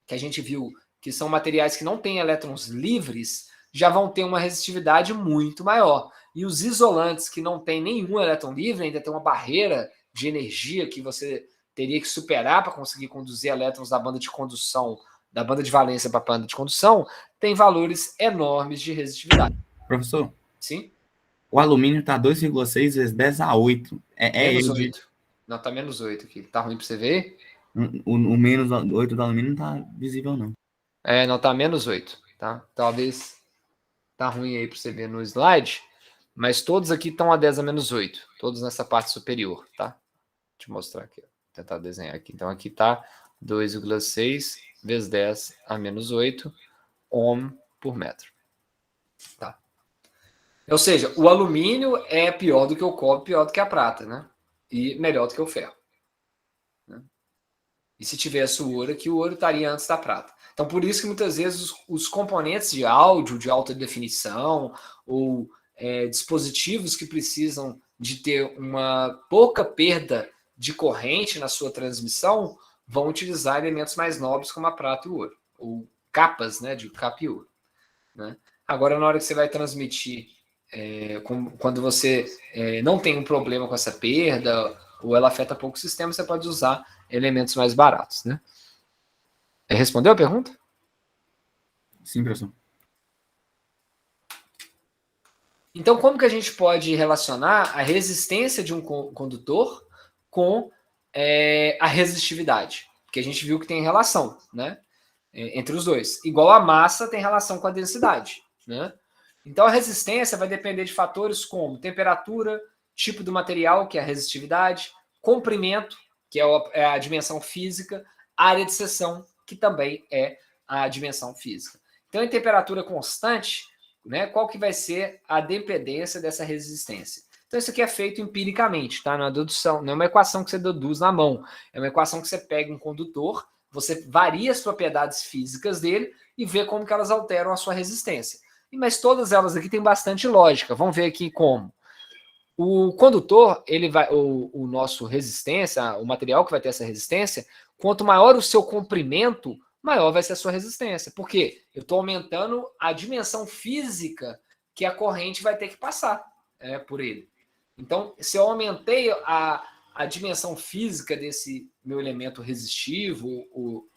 que a gente viu que são materiais que não têm elétrons livres, já vão ter uma resistividade muito maior. E os isolantes que não têm nenhum elétron livre, ainda tem uma barreira de energia que você teria que superar para conseguir conduzir elétrons da banda de condução, da banda de valência para a banda de condução, tem valores enormes de resistividade. Professor? Sim? O alumínio está 2,6 vezes 10 a 8. Menos 8. Não, está menos 8 aqui. Tá ruim para você ver? O menos 8 do alumínio não está visível, não. Não, está menos 8. Tá? Talvez tá ruim aí para você ver no slide, mas todos aqui estão a 10 a menos 8. Todos nessa parte superior, tá? Deixa eu mostrar aqui. Vou tentar desenhar aqui. Então aqui está 2,6 vezes 10 a menos 8 ohm por metro. Tá? Ou seja, o alumínio é pior do que o cobre, pior do que a prata, né? E melhor do que o ferro. Né? E se tivesse o ouro aqui, o ouro estaria antes da prata. Então, por isso que muitas vezes os componentes de áudio de alta definição ou dispositivos que precisam de ter uma pouca perda de corrente na sua transmissão vão utilizar elementos mais nobres como a prata e o ouro, ou capas, né, de capa e ouro. Né? Agora, na hora que você vai transmitir, quando você não tem um problema com essa perda, ou ela afeta pouco o sistema, você pode usar elementos mais baratos. Né? Respondeu a pergunta? Sim, professor. Então, como que a gente pode relacionar a resistência de um condutor com a resistividade? Porque a gente viu que tem relação, né? Entre os dois. Igual a massa tem relação com a densidade, né? Então, a resistência vai depender de fatores como temperatura, tipo do material, que é a resistividade, comprimento, que é a dimensão física, área de seção, que também é a dimensão física. Então, em temperatura constante, né, qual que vai ser a dependência dessa resistência? Então, isso aqui é feito empiricamente, tá? Não é dedução, não é uma equação que você deduz na mão. É uma equação que você pega um condutor, você varia as propriedades físicas dele e vê como que elas alteram a sua resistência. Mas todas elas aqui têm bastante lógica. Vamos ver aqui como. O condutor, ele vai, o nosso resistência, o material que vai ter essa resistência, quanto maior o seu comprimento, maior vai ser a sua resistência. Por quê? Eu estou aumentando a dimensão física que a corrente vai ter que passar por ele. Então, se eu aumentei a dimensão física desse meu elemento resistivo,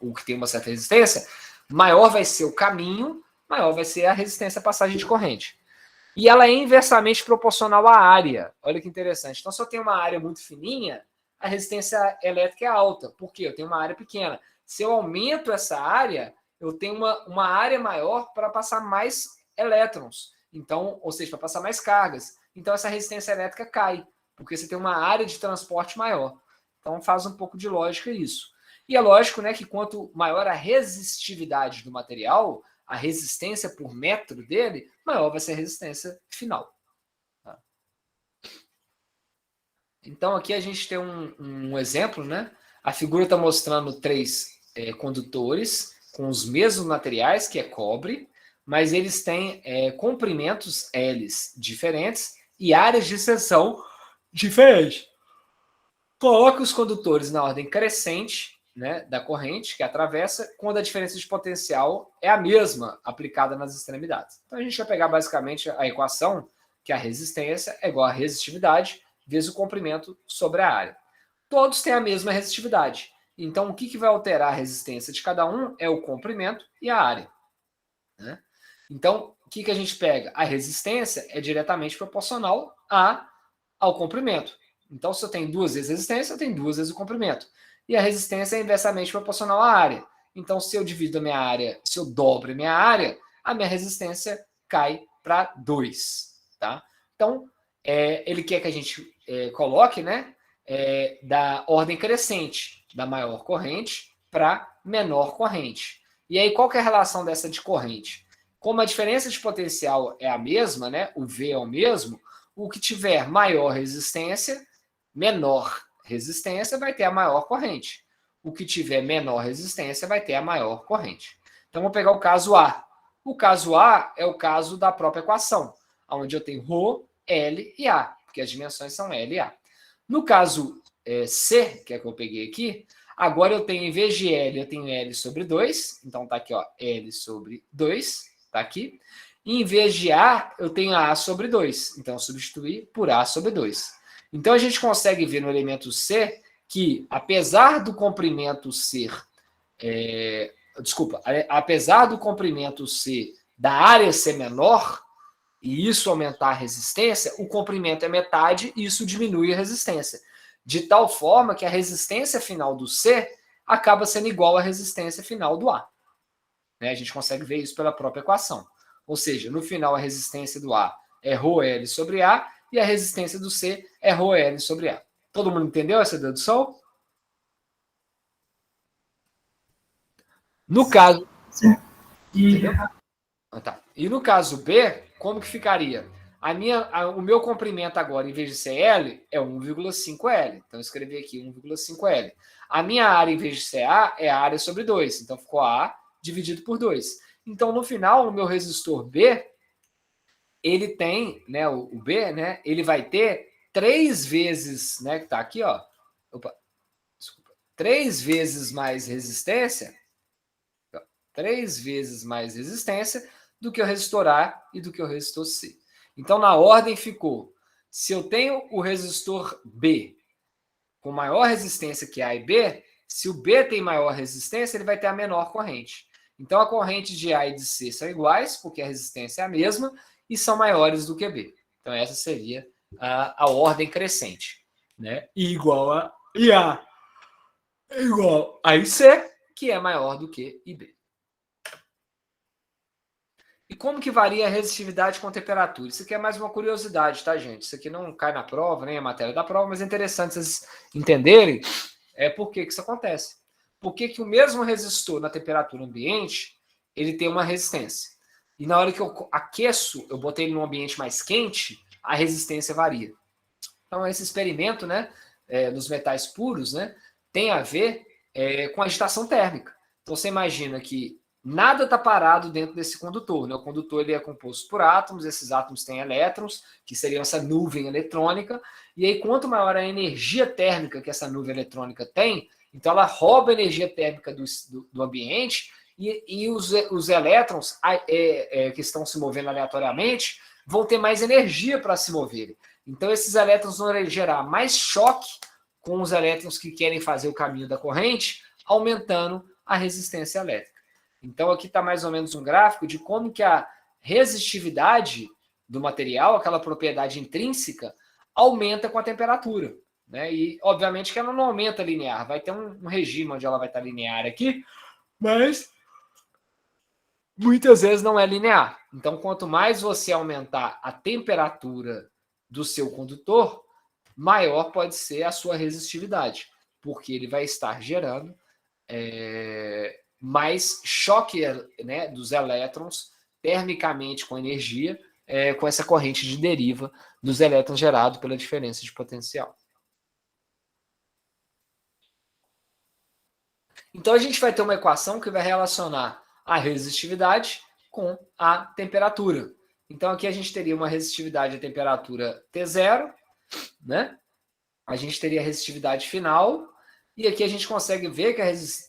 o que tem uma certa resistência, maior vai ser o caminho, maior vai ser a resistência à passagem de corrente. E ela é inversamente proporcional à área. Olha que interessante. Então, se eu tenho uma área muito fininha, a resistência elétrica é alta. Por quê? Eu tenho uma área pequena. Se eu aumento essa área, eu tenho uma área maior para passar mais elétrons. Então, ou seja, para passar mais cargas. Então, essa resistência elétrica cai, porque você tem uma área de transporte maior. Então, faz um pouco de lógica isso. E é lógico, né, que quanto maior a resistividade do material, a resistência por metro dele, maior vai ser a resistência final. Tá? Então, aqui a gente tem um exemplo, né? A figura está mostrando 3 condutores com os mesmos materiais, que é cobre, mas eles têm comprimentos L's diferentes e áreas de seção diferentes. Coloque os condutores na ordem crescente, né, da corrente que atravessa, quando a diferença de potencial é a mesma aplicada nas extremidades. Então a gente vai pegar basicamente a equação que a resistência é igual a resistividade vezes o comprimento sobre a área. Todos têm a mesma resistividade. Então o que vai alterar a resistência de cada um é o comprimento e a área. Né? Então o que a gente pega? A resistência é diretamente proporcional ao comprimento. Então, se eu tenho 2 vezes a resistência, eu tenho 2 vezes o comprimento. E a resistência é inversamente proporcional à área. Então, se eu divido a minha área, se eu dobro a minha área, a minha resistência cai para 2. Tá? Então, ele quer que a gente coloque, né, da ordem crescente, da maior corrente para menor corrente. E aí, qual que é a relação dessa de corrente? Como a diferença de potencial é a mesma, né, o V é o mesmo, o que tiver maior resistência, menor resistência vai ter a maior corrente. O que tiver menor resistência vai ter a maior corrente. Então, vou pegar o caso A. O caso A é o caso da própria equação, onde eu tenho ρ, L e A. porque as dimensões são L e A. No caso C, que é que eu peguei aqui, agora eu tenho, em vez de L, eu tenho L sobre 2, então tá aqui, ó, L sobre 2, tá aqui. E em vez de A, eu tenho A sobre 2, então eu substituí por A sobre 2. Então a gente consegue ver no elemento C que, apesar do comprimento ser... apesar do comprimento ser da área ser menor, e isso aumentar a resistência, o comprimento é metade e isso diminui a resistência. De tal forma que a resistência final do C acaba sendo igual à resistência final do A. Né? A gente consegue ver isso pela própria equação. Ou seja, no final a resistência do A é ρL sobre A e a resistência do C é ρL sobre A. Todo mundo entendeu essa dedução? No caso... Entendeu? Tá. E no caso B, como que ficaria? O meu comprimento agora, em vez de ser L, é 1,5L. Então, eu escrevi aqui 1,5L. A minha área, em vez de ser A, é a área sobre 2. Então, ficou A dividido por 2. Então, no final, o meu resistor B, ele tem, né, o B, né, ele vai ter 3 vezes, né, que está aqui, ó, 3 vezes mais resistência, 3 vezes mais resistência do que o resistor A e do que o resistor C. Então, na ordem ficou, se eu tenho o resistor B com maior resistência que A e B, se o B tem maior resistência, ele vai ter a menor corrente. Então, a corrente de A e de C são iguais, porque a resistência é a mesma, e são maiores do que B. Então, essa seria a ordem crescente. Né? I igual a IA igual a IC, que é maior do que IB. E como que varia a resistividade com temperatura? Isso aqui é mais uma curiosidade, tá, gente? Isso aqui não cai na prova, nem a matéria da prova, mas é interessante vocês entenderem por que isso acontece. Por que o mesmo resistor na temperatura ambiente, ele tem uma resistência. E na hora que eu aqueço, eu botei ele num ambiente mais quente, a resistência varia. Então, esse experimento, né, nos metais puros, né, tem a ver com agitação térmica. Então, você imagina que nada está parado dentro desse condutor. Né? O condutor ele é composto por átomos, esses átomos têm elétrons, que seriam essa nuvem eletrônica, e aí quanto maior a energia térmica que essa nuvem eletrônica tem, então ela rouba a energia térmica do ambiente, e os elétrons que estão se movendo aleatoriamente vão ter mais energia para se moverem. Então esses elétrons vão gerar mais choque com os elétrons que querem fazer o caminho da corrente, aumentando a resistência elétrica. Então, aqui está mais ou menos um gráfico de como que a resistividade do material, aquela propriedade intrínseca, aumenta com a temperatura. Né? E, obviamente, que ela não aumenta linear. Vai ter um regime onde ela vai estar linear aqui, mas muitas vezes não é linear. Então, quanto mais você aumentar a temperatura do seu condutor, maior pode ser a sua resistividade, porque ele vai estar gerando mais choque, né, dos elétrons termicamente com energia, com essa corrente de deriva dos elétrons gerado pela diferença de potencial. Então, a gente vai ter uma equação que vai relacionar a resistividade com a temperatura. Então, aqui a gente teria uma resistividade à temperatura T0, né? A gente teria a resistividade final, e aqui a gente consegue ver que a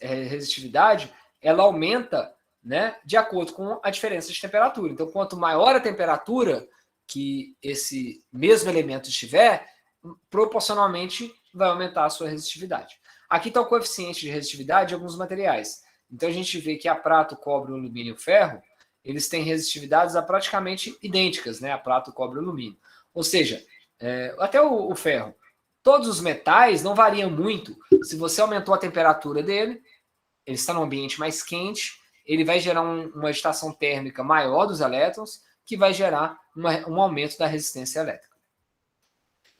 resistividade ela aumenta, né, de acordo com a diferença de temperatura. Então, quanto maior a temperatura que esse mesmo elemento estiver, proporcionalmente vai aumentar a sua resistividade. Aqui está o coeficiente de resistividade de alguns materiais. Então, a gente vê que a prata, o cobre, o alumínio e o ferro, eles têm resistividades praticamente idênticas, né? A prata, o cobre e o alumínio. Ou seja, até o ferro. Todos os metais não variam muito. Se você aumentou a temperatura dele, ele está num ambiente mais quente, ele vai gerar uma agitação térmica maior dos elétrons, que vai gerar um aumento da resistência elétrica.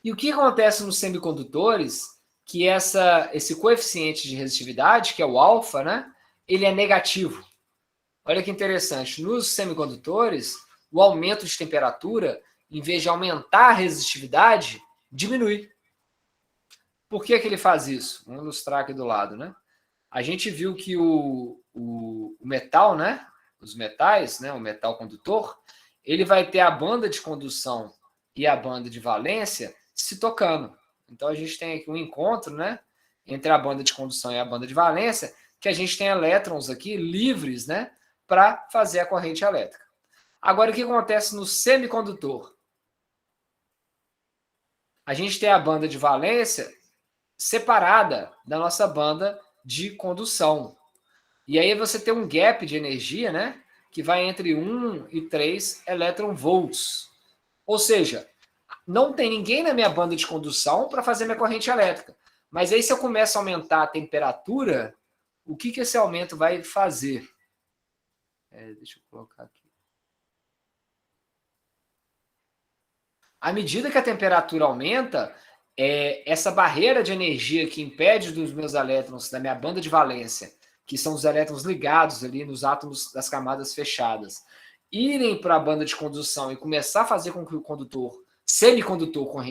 E o que acontece nos semicondutores, que esse coeficiente de resistividade, que é o alfa, né, ele é negativo. Olha que interessante, nos semicondutores, o aumento de temperatura, em vez de aumentar a resistividade, diminui. Por que ele faz isso? Vamos ilustrar aqui do lado, né? A gente viu que o metal, né? Os metais, né? O metal condutor, ele vai ter a banda de condução e a banda de valência se tocando. Então, a gente tem aqui um encontro, né, entre a banda de condução e a banda de valência, que a gente tem elétrons aqui livres, né, para fazer a corrente elétrica. Agora, o que acontece no semicondutor? A gente tem a banda de valência separada da nossa banda de condução. E aí você tem um gap de energia, né, que vai entre 1 e 3 elétron-volts. Ou seja, não tem ninguém na minha banda de condução para fazer minha corrente elétrica. Mas aí, se eu começo a aumentar a temperatura, o que esse aumento vai fazer? Deixa eu colocar aqui. À medida que a temperatura aumenta, essa barreira de energia que impede dos meus elétrons, da minha banda de valência, que são os elétrons ligados ali nos átomos das camadas fechadas, irem para a banda de condução e começar a fazer com que o condutor, semicondutor,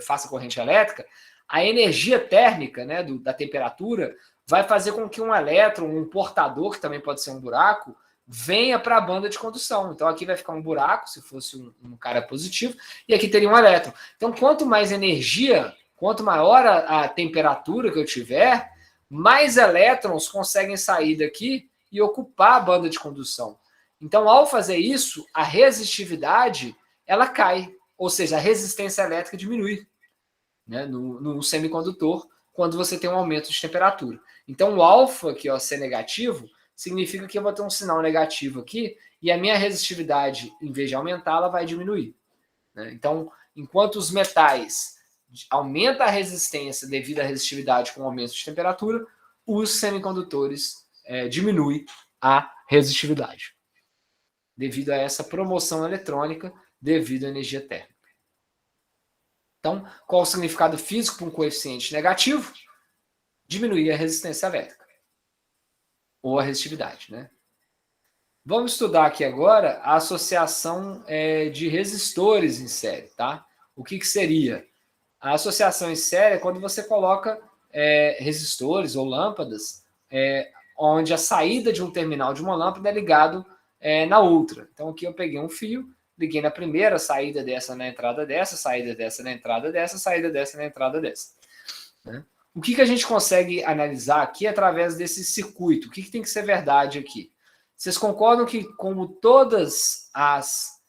faça corrente elétrica, a energia térmica, né, da temperatura vai fazer com que um elétron, um portador, que também pode ser um buraco, venha para a banda de condução. Então, aqui vai ficar um buraco, se fosse um cara positivo, e aqui teria um elétron. Então, quanto mais energia, quanto maior a temperatura que eu tiver, mais elétrons conseguem sair daqui e ocupar a banda de condução. Então, ao fazer isso, a resistividade ela cai, ou seja, a resistência elétrica diminui, né, no semicondutor, quando você tem um aumento de temperatura. Então, o alfa, aqui, ó, ser negativo, significa que eu vou ter um sinal negativo aqui e a minha resistividade, em vez de aumentar, ela vai diminuir, né? Então, enquanto os metais aumenta a resistência devido à resistividade com o aumento de temperatura, os semicondutores diminuem a resistividade devido a essa promoção eletrônica devido à energia térmica. Então, qual o significado físico para um coeficiente negativo? Diminuir a resistência elétrica ou a resistividade, né? Vamos estudar aqui agora a associação de resistores em série, tá? O que seria? A associação em série é quando você coloca resistores ou lâmpadas onde a saída de um terminal de uma lâmpada é ligado na outra. Então, aqui eu peguei um fio, liguei na primeira, saída dessa na entrada dessa, saída dessa na entrada dessa, saída dessa na entrada dessa, né? O que a gente consegue analisar aqui através desse circuito? O que tem que ser verdade aqui? Vocês concordam que, como todas as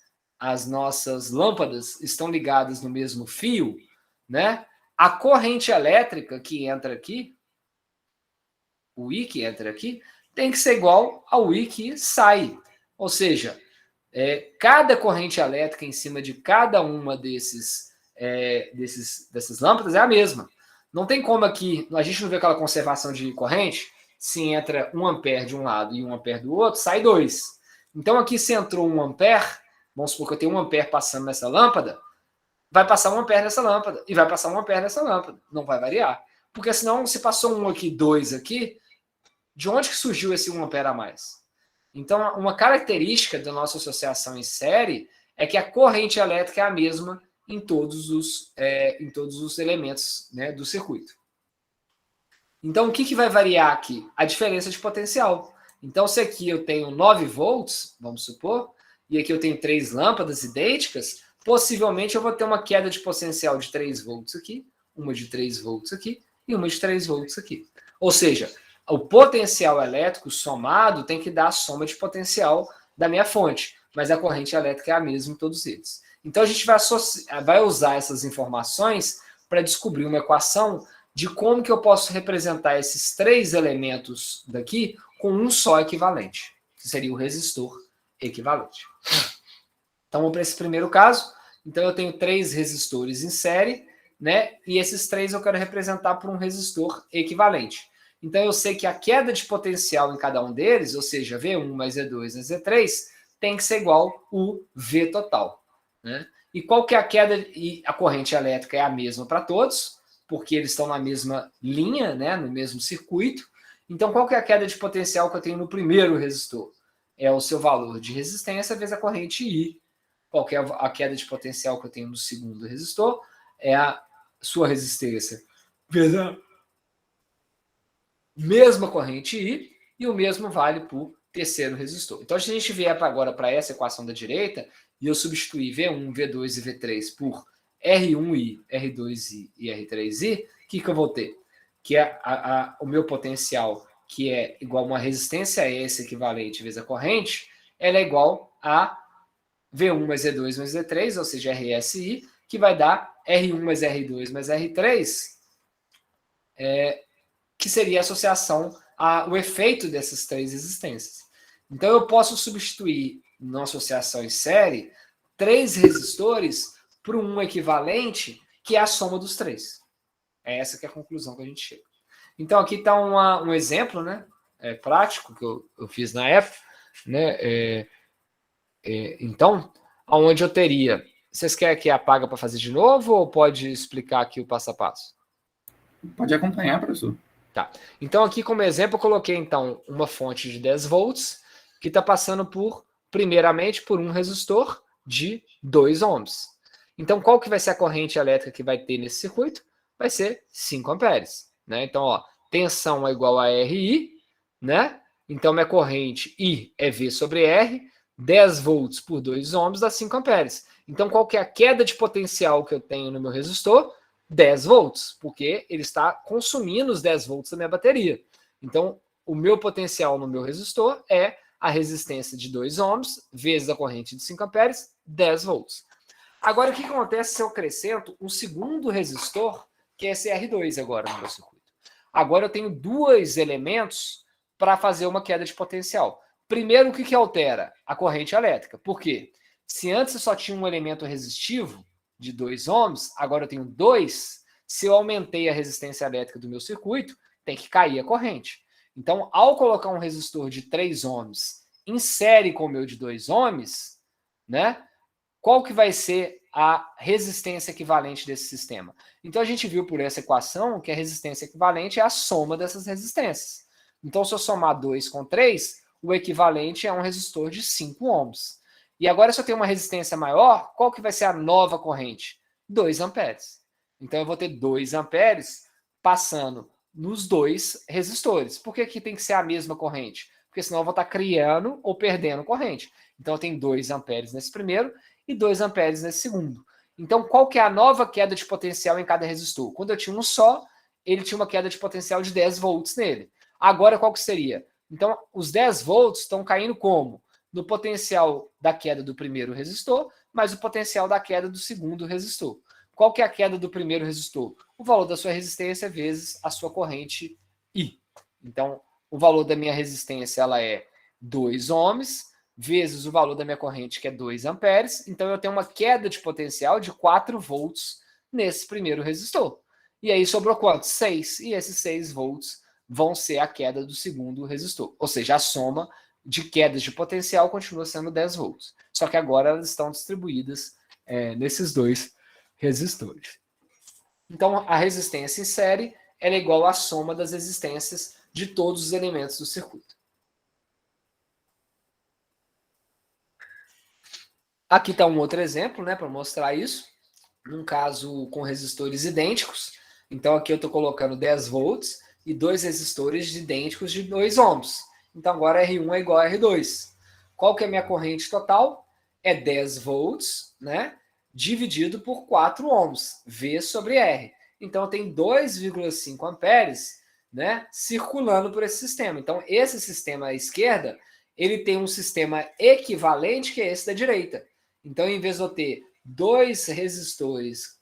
nossas lâmpadas estão ligadas no mesmo fio, né, a corrente elétrica que entra aqui, o I que entra aqui, tem que ser igual ao I que sai. Ou seja, cada corrente elétrica em cima de cada uma dessas lâmpadas é a mesma. Não tem como aqui, a gente não vê aquela conservação de corrente, se entra 1 ampere de um lado e 1 ampere do outro, sai 2. Então aqui se entrou 1 ampere, vamos supor que eu tenho 1 ampere passando nessa lâmpada, vai passar 1 ampere nessa lâmpada e vai passar 1 ampere nessa lâmpada, não vai variar. Porque senão, se passou 1 aqui, 2 aqui, de onde que surgiu esse 1 ampere a mais? Então, uma característica da nossa associação em série é que a corrente elétrica é a mesma em todos os elementos, né, do circuito. Então, o que vai variar aqui? A diferença de potencial. Então, se aqui eu tenho 9 volts, vamos supor, e aqui eu tenho 3 lâmpadas idênticas, possivelmente eu vou ter uma queda de potencial de 3 volts aqui, uma de 3 volts aqui e uma de 3 volts aqui. Ou seja, o potencial elétrico somado tem que dar a soma de potencial da minha fonte, mas a corrente elétrica é a mesma em todos eles. Então, a gente vai usar essas informações para descobrir uma equação de como que eu posso representar esses 3 elementos daqui com um só equivalente, que seria o resistor equivalente. Então, vamos para esse primeiro caso. Então, eu tenho 3 resistores em série, né? E esses 3 eu quero representar por um resistor equivalente. Então, eu sei que a queda de potencial em cada um deles, ou seja, V1 mais V2 mais V3, tem que ser igual o V total, né? E qual que é a queda? E a corrente elétrica é a mesma para todos, porque eles estão na mesma linha, né, no mesmo circuito. Então, qual que é a queda de potencial que eu tenho no primeiro resistor? É o seu valor de resistência vezes a corrente I. Qual que é a queda de potencial que eu tenho no segundo resistor? É a sua resistência vezes a mesma corrente I, e o mesmo vale para o terceiro resistor. Então, se a gente vier agora para essa equação da direita, e eu substituir V1, V2 e V3 por R1i, R2i e R3i, o que eu vou ter? Que é o meu potencial, que é igual a uma resistência S equivalente vezes a corrente, ela é igual a V1 mais V2 mais V3, ou seja, RSI, que vai dar R1 mais R2 mais R3, que seria a associação ao efeito dessas três resistências. Então, eu posso substituir, na associação em série, 3 resistores por um equivalente, que é a soma dos 3. É essa que é a conclusão que a gente chega. Então, aqui está um exemplo, né, prático que eu fiz na época, né, então, onde eu teria... Vocês querem que apaga para fazer de novo ou pode explicar aqui o passo a passo? Pode acompanhar, professor. Tá. Então, aqui como exemplo, eu coloquei então uma fonte de 10 volts que está passando primeiramente, por um resistor de 2 ohms. Então, qual que vai ser a corrente elétrica que vai ter nesse circuito? Vai ser 5 amperes. Né? Então, ó, tensão é igual a RI, né? Então, minha corrente I é V sobre R, 10 volts por 2 ohms dá 5 amperes. Então, qual que é a queda de potencial que eu tenho no meu resistor? 10 volts, porque ele está consumindo os 10 volts da minha bateria. Então, o meu potencial no meu resistor é a resistência de 2 ohms vezes a corrente de 5 amperes, 10 volts. Agora, o que acontece se eu acrescento um segundo resistor, que é esse R2 agora no meu circuito? Agora eu tenho 2 elementos para fazer uma queda de potencial. Primeiro, o que altera? A corrente elétrica. Por quê? Se antes eu só tinha um elemento resistivo de 2 ohms, agora eu tenho 2. Se eu aumentei a resistência elétrica do meu circuito, tem que cair a corrente. Então, ao colocar um resistor de 3 ohms em série com o meu de 2 ohms, né, qual que vai ser a resistência equivalente desse sistema? Então, a gente viu por essa equação que a resistência equivalente é a soma dessas resistências. Então, se eu somar 2 com 3, o equivalente é um resistor de 5 ohms. E agora, se eu tenho uma resistência maior, qual que vai ser a nova corrente? 2 amperes. Então, eu vou ter 2 amperes passando nos 2 resistores. Por que aqui tem que ser a mesma corrente? Porque senão eu vou estar criando ou perdendo corrente. Então, eu tenho 2 amperes nesse primeiro e 2 amperes nesse segundo. Então, qual que é a nova queda de potencial em cada resistor? Quando eu tinha um só, ele tinha uma queda de potencial de 10 volts nele. Agora, qual que seria? Então, os 10 volts estão caindo como? No potencial da queda do primeiro resistor, mais o potencial da queda do segundo resistor. Qual que é a queda do primeiro resistor? O valor da sua resistência vezes a sua corrente I. Então, o valor da minha resistência ela é 2 ohms, vezes o valor da minha corrente, que é 2 amperes. Então, eu tenho uma queda de potencial de 4 volts nesse primeiro resistor. E aí sobrou quanto? 6. E esses 6 volts vão ser a queda do segundo resistor. Ou seja, a soma de quedas de potencial continua sendo 10 volts. Só que agora elas estão distribuídas nesses 2 resistores. Então, a resistência em série ela é igual à soma das resistências de todos os elementos do circuito. Aqui está um outro exemplo, né, para mostrar isso. Num caso com resistores idênticos. Então, aqui eu estou colocando 10 volts e 2 resistores idênticos de 2 ohms. Então, agora R1 é igual a R2. Qual que é a minha corrente total? É 10 volts, né, dividido por 4 ohms, V sobre R. Então, eu tenho 2,5 amperes, né, circulando por esse sistema. Então, esse sistema à esquerda, ele tem um sistema equivalente, que é esse da direita. Então, em vez de eu ter 2 resistores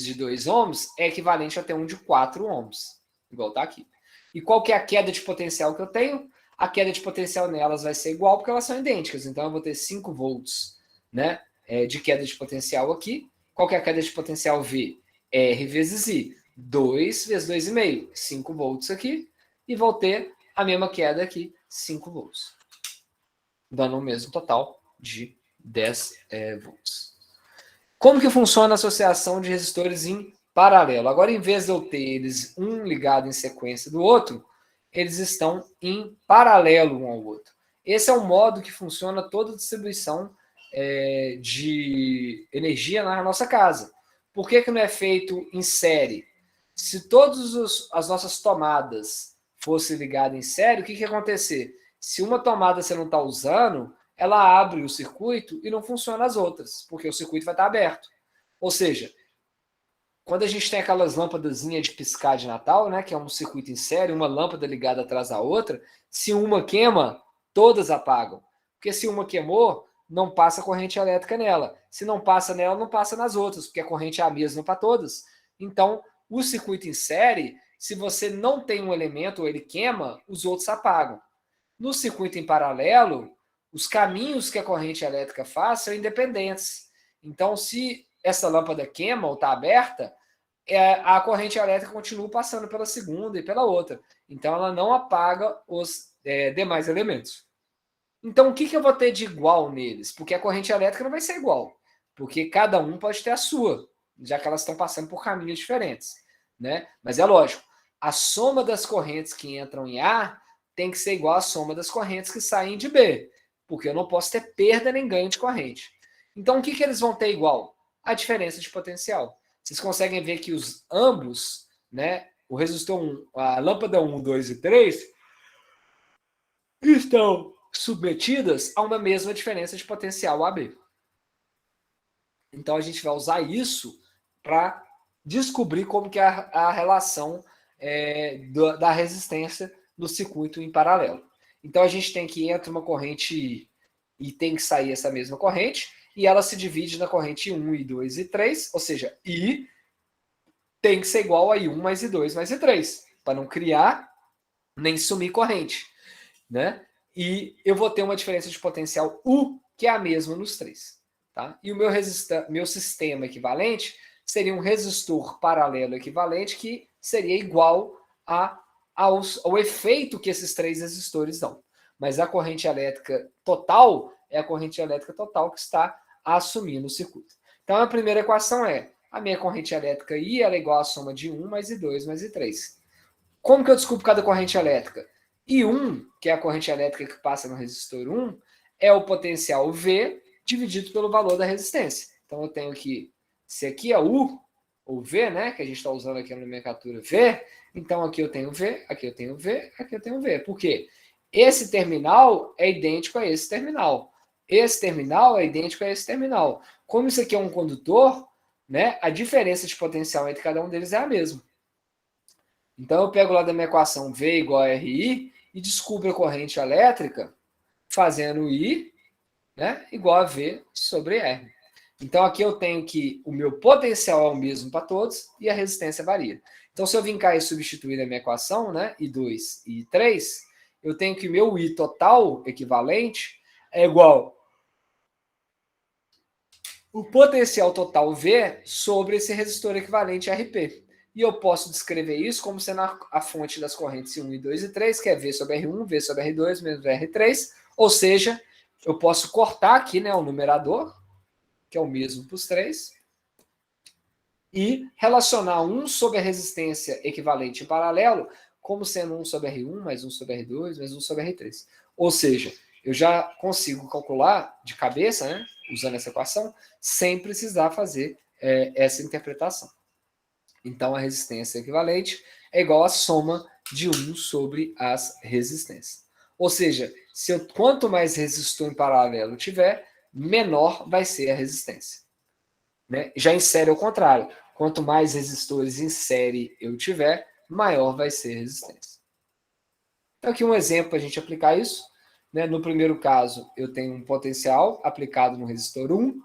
de 2 ohms, é equivalente a ter um de 4 ohms, igual está aqui. E qual que é a queda de potencial que eu tenho? A queda de potencial nelas vai ser igual, porque elas são idênticas. Então, eu vou ter 5 volts, né, de queda de potencial aqui. Qual que é a queda de potencial V? R vezes I. 2 vezes 2,5. 5 volts aqui. E vou ter a mesma queda aqui, 5 volts. Dando o mesmo total de 10 volts. Como que funciona a associação de resistores em paralelo? Agora, em vez de eu ter eles um ligado em sequência do outro, eles estão em paralelo um ao outro. Esse é o modo que funciona toda a distribuição de energia na nossa casa. Por que não é feito em série? Se todas as nossas tomadas fosse ligada em série, o que ia acontecer? Se uma tomada você não está usando, ela abre o circuito e não funciona as outras, porque o circuito vai estar aberto. Ou seja, quando a gente tem aquelas lâmpadazinhas de piscar de Natal, né, que é um circuito em série, uma lâmpada ligada atrás da outra, se uma queima, todas apagam. Porque se uma queimou, não passa corrente elétrica nela. Se não passa nela, não passa nas outras, porque a corrente é a mesma para todas. Então, o circuito em série, se você não tem um elemento ou ele queima, os outros apagam. No circuito em paralelo, os caminhos que a corrente elétrica faz são independentes. Então, se essa lâmpada queima ou está aberta, a corrente elétrica continua passando pela segunda e pela outra. Então, ela não apaga os demais elementos. Então, o que eu vou ter de igual neles? Porque a corrente elétrica não vai ser igual. Porque cada um pode ter a sua, já que elas estão passando por caminhos diferentes. Né? Mas é lógico, a soma das correntes que entram em A tem que ser igual à soma das correntes que saem de B. Porque eu não posso ter perda nem ganho de corrente. Então, o que eles vão ter igual? A diferença de potencial. Vocês conseguem ver que os ambos, né, o resistor 1, a lâmpada 1, 2 e 3, estão submetidas a uma mesma diferença de potencial AB. Então, a gente vai usar isso para descobrir como que é a relação da resistência no circuito em paralelo. Então, a gente tem que entrar uma corrente e tem que sair essa mesma corrente, e ela se divide na corrente 1, I2 e 3, ou seja, I tem que ser igual a I1 mais I2 mais I3, para não criar nem sumir corrente. Né? E eu vou ter uma diferença de potencial U, que é a mesma nos três. Tá? E o meu sistema equivalente seria um resistor paralelo equivalente, que seria igual ao efeito que esses três resistores dão. Mas a corrente elétrica total é a corrente elétrica total que está assumindo o circuito. Então, a primeira equação é a minha corrente elétrica I ela é igual à soma de 1 mais I2 mais I3. Como que eu descubro cada corrente elétrica? I1, que é a corrente elétrica que passa no resistor 1, é o potencial V dividido pelo valor da resistência. Então, eu tenho que, se aqui é U, ou V, né, que a gente está usando aqui na nomenclatura V, então aqui eu tenho V, aqui eu tenho V, aqui eu tenho V. Por quê? Esse terminal é idêntico a esse terminal. Esse terminal é idêntico a esse terminal. Como isso aqui é um condutor, né, a diferença de potencial entre cada um deles é a mesma. Então, eu pego lá da minha equação V igual a RI e descubro a corrente elétrica fazendo I, né, igual a V sobre R. Então, aqui eu tenho que o meu potencial é o mesmo para todos e a resistência varia. Então, se eu vim cá e substituir na minha equação, né, I2 e I3, eu tenho que o meu I total equivalente é igual o potencial total V sobre esse resistor equivalente RP. E eu posso descrever isso como sendo a fonte das correntes 1, 2 e 3, que é V sobre R1, V sobre R2, menos R3. Ou seja, eu posso cortar aqui, né, o numerador, que é o mesmo para os três, e relacionar 1 sobre a resistência equivalente em paralelo como sendo 1 sobre R1, mais 1 sobre R2, mais 1 sobre R3. Ou seja, eu já consigo calcular de cabeça, né, usando essa equação, sem precisar fazer essa interpretação. Então, a resistência equivalente é igual à soma de 1 sobre as resistências. Ou seja, quanto mais resistor em paralelo tiver, menor vai ser a resistência. Né? Já em série é o contrário. Quanto mais resistores em série eu tiver, maior vai ser a resistência. Então, aqui um exemplo para a gente aplicar isso. Né? No primeiro caso, eu tenho um potencial aplicado no resistor 1,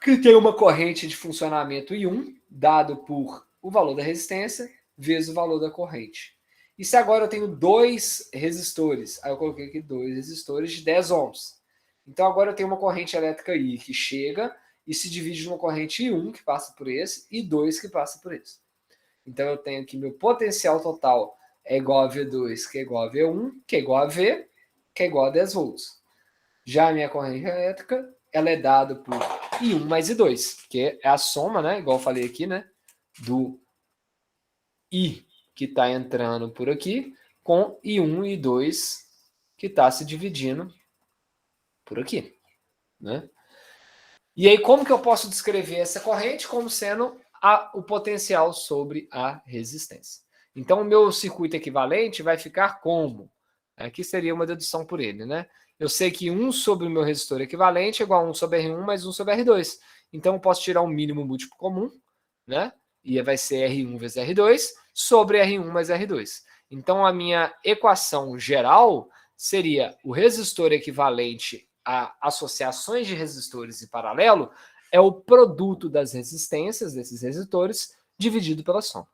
que tem uma corrente de funcionamento I1, dado por o valor da resistência, vezes o valor da corrente. E se agora eu tenho 2 resistores, aí eu coloquei aqui 2 resistores de 10 ohms. Então agora eu tenho uma corrente elétrica I que chega e se divide numa corrente I1 que passa por esse e 2 que passa por esse. Então eu tenho que meu potencial total é igual a V2, que é igual a V1, que é igual a V, que é igual a 10 volts. Já a minha corrente elétrica, ela é dada por I1 mais I2, que é a soma, né, igual eu falei aqui, né, do I que está entrando por aqui, com I1 e I2 que está se dividindo por aqui. Né? E aí, como que eu posso descrever essa corrente? Como sendo o potencial sobre a resistência. Então, o meu circuito equivalente vai ficar como? Aqui seria uma dedução por ele, né? Eu sei que 1 sobre o meu resistor equivalente é igual a 1 sobre R1 mais 1 sobre R2. Então, eu posso tirar um mínimo múltiplo comum, né? E vai ser R1 vezes R2 sobre R1 mais R2. Então, a minha equação geral seria o resistor equivalente a associações de resistores em paralelo é o produto das resistências desses resistores dividido pela soma.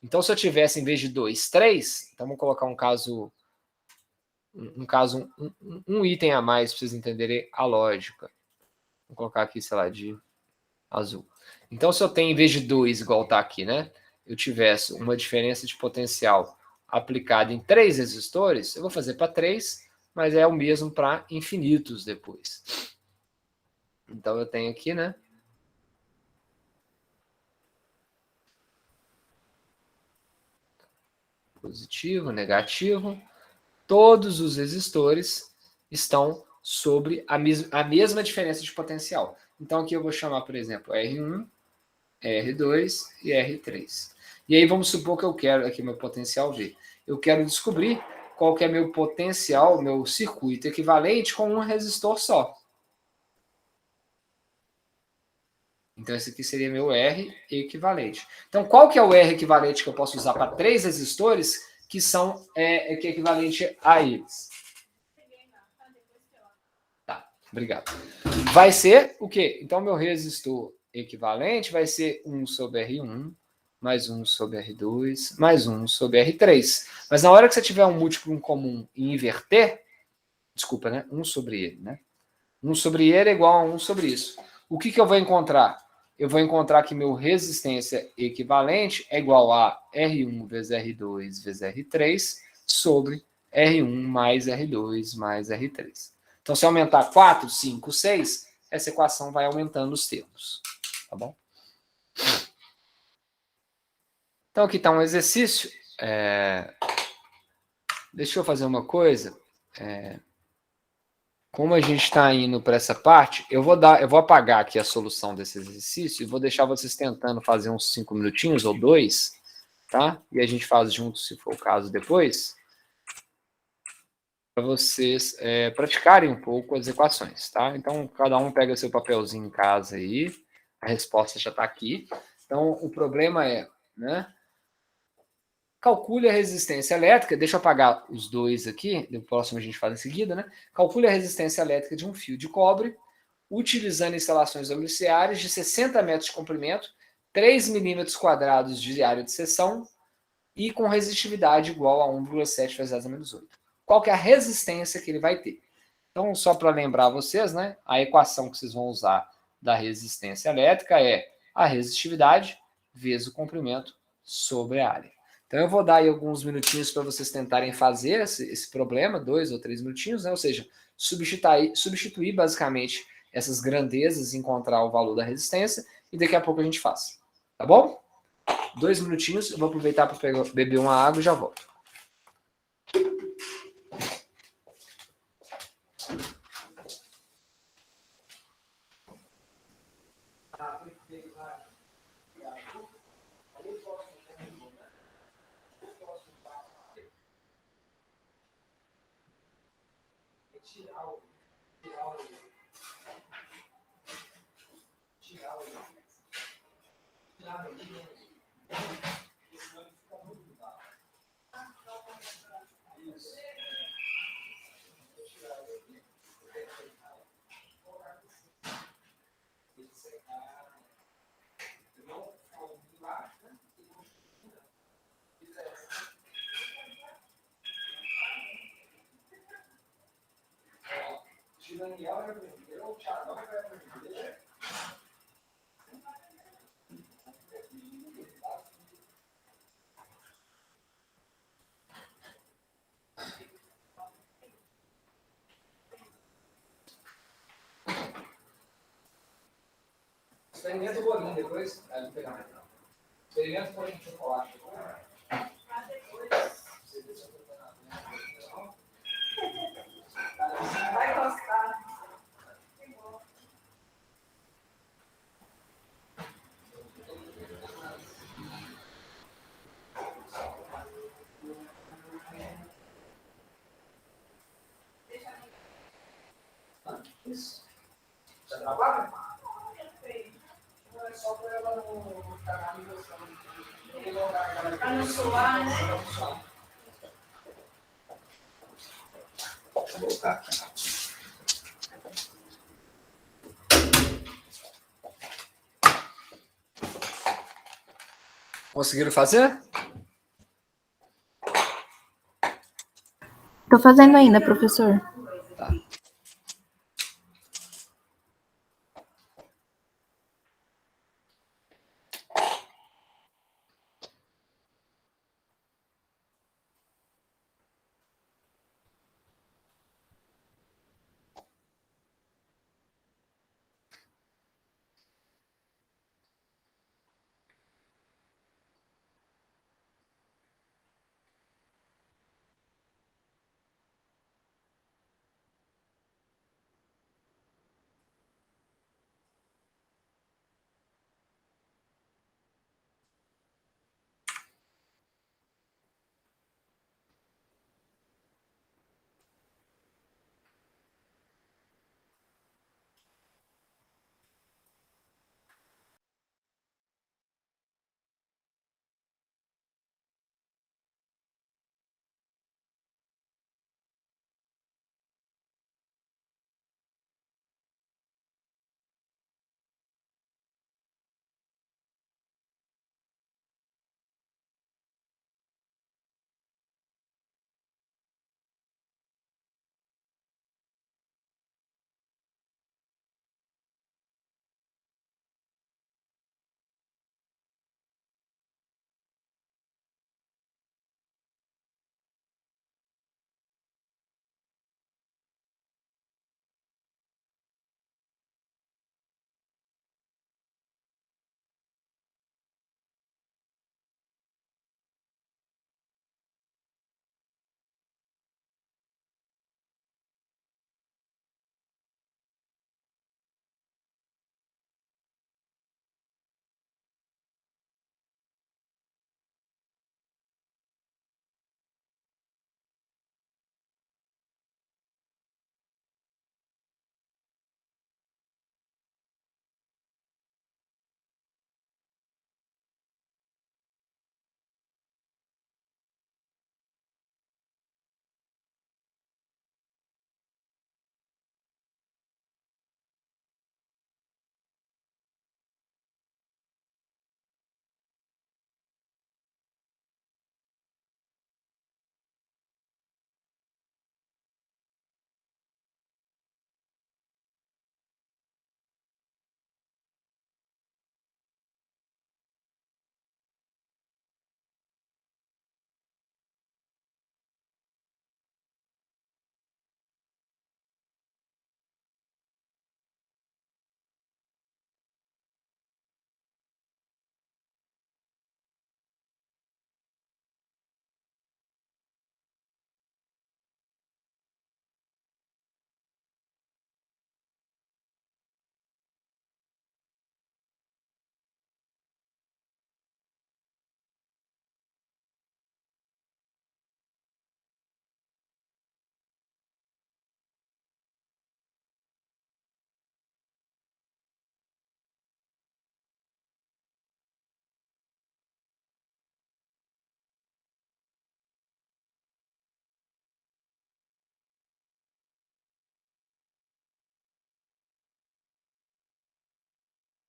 Então, se eu tivesse, em vez de 2, 3, então vamos colocar um item a mais para vocês entenderem a lógica. Vou colocar aqui, sei lá, de azul. Então, se eu tenho, em vez de 2, igual está aqui, né? Eu tivesse uma diferença de potencial aplicada em 3 resistores, eu vou fazer para 3, mas é o mesmo para infinitos depois. Então, eu tenho aqui, né? Positivo, negativo. Todos os resistores estão sobre a mesma diferença de potencial. Então, aqui eu vou chamar, por exemplo, R1, R2 e R3. E aí vamos supor que eu quero aqui meu potencial V. Eu quero descobrir qual que é meu potencial, meu circuito equivalente com um resistor só. Então, esse aqui seria meu R equivalente. Então, qual que é o R equivalente que eu posso usar para 3 resistores que são que é equivalente a eles? Tá, obrigado. Vai ser o quê? Então, meu resistor equivalente vai ser 1 sobre R1, mais 1 sobre R2, mais 1 sobre R3. Mas na hora que você tiver um múltiplo comum e inverter, desculpa, né? 1 sobre ele, né? 1 sobre ele é igual a 1 sobre isso. O que eu vou encontrar? Eu vou encontrar que meu resistência equivalente é igual a R1 vezes R2 vezes R3 sobre R1 mais R2 mais R3. Então, se aumentar 4, 5, 6, essa equação vai aumentando os termos. Tá bom? Então, aqui está um exercício. Deixa eu fazer uma coisa. Como a gente está indo para essa parte, eu vou apagar aqui a solução desse exercício e vou deixar vocês tentando fazer uns 5 minutinhos ou 2, tá? E a gente faz juntos, se for o caso, depois, para vocês praticarem um pouco as equações, tá? Então, cada um pega seu papelzinho em casa aí, a resposta já está aqui. Então, o problema é, né? Calcule a resistência elétrica, deixa eu apagar os dois aqui, o próximo a gente faz em seguida, né? Calcule a resistência elétrica de um fio de cobre, utilizando instalações domiciliares de 60 metros de comprimento, 3 milímetros quadrados de área de seção e com resistividade igual a 1,7 vezes 10 a menos 8. Qual que é a resistência que ele vai ter? Então, só para lembrar vocês, né? A equação que vocês vão usar da resistência elétrica é a resistividade vezes o comprimento sobre a área. Então, eu vou dar aí alguns minutinhos para vocês tentarem fazer esse problema, 2 ou 3 minutinhos, né? Ou seja, substituir basicamente essas grandezas e encontrar o valor da resistência, e daqui a pouco a gente faz. Tá bom? 2 minutinhos, eu vou aproveitar para beber uma água e já volto. Experimenta o bolinho depois. Aí vou pegar mais. Experimenta o bolinho de chocolate. Vai gostar. Isso. Você trabalha? Não é só para ela não ficar na ligação. Para não suar, né? Deixa eu voltar aqui. Conseguiram fazer? Tô fazendo ainda, professor. Tá.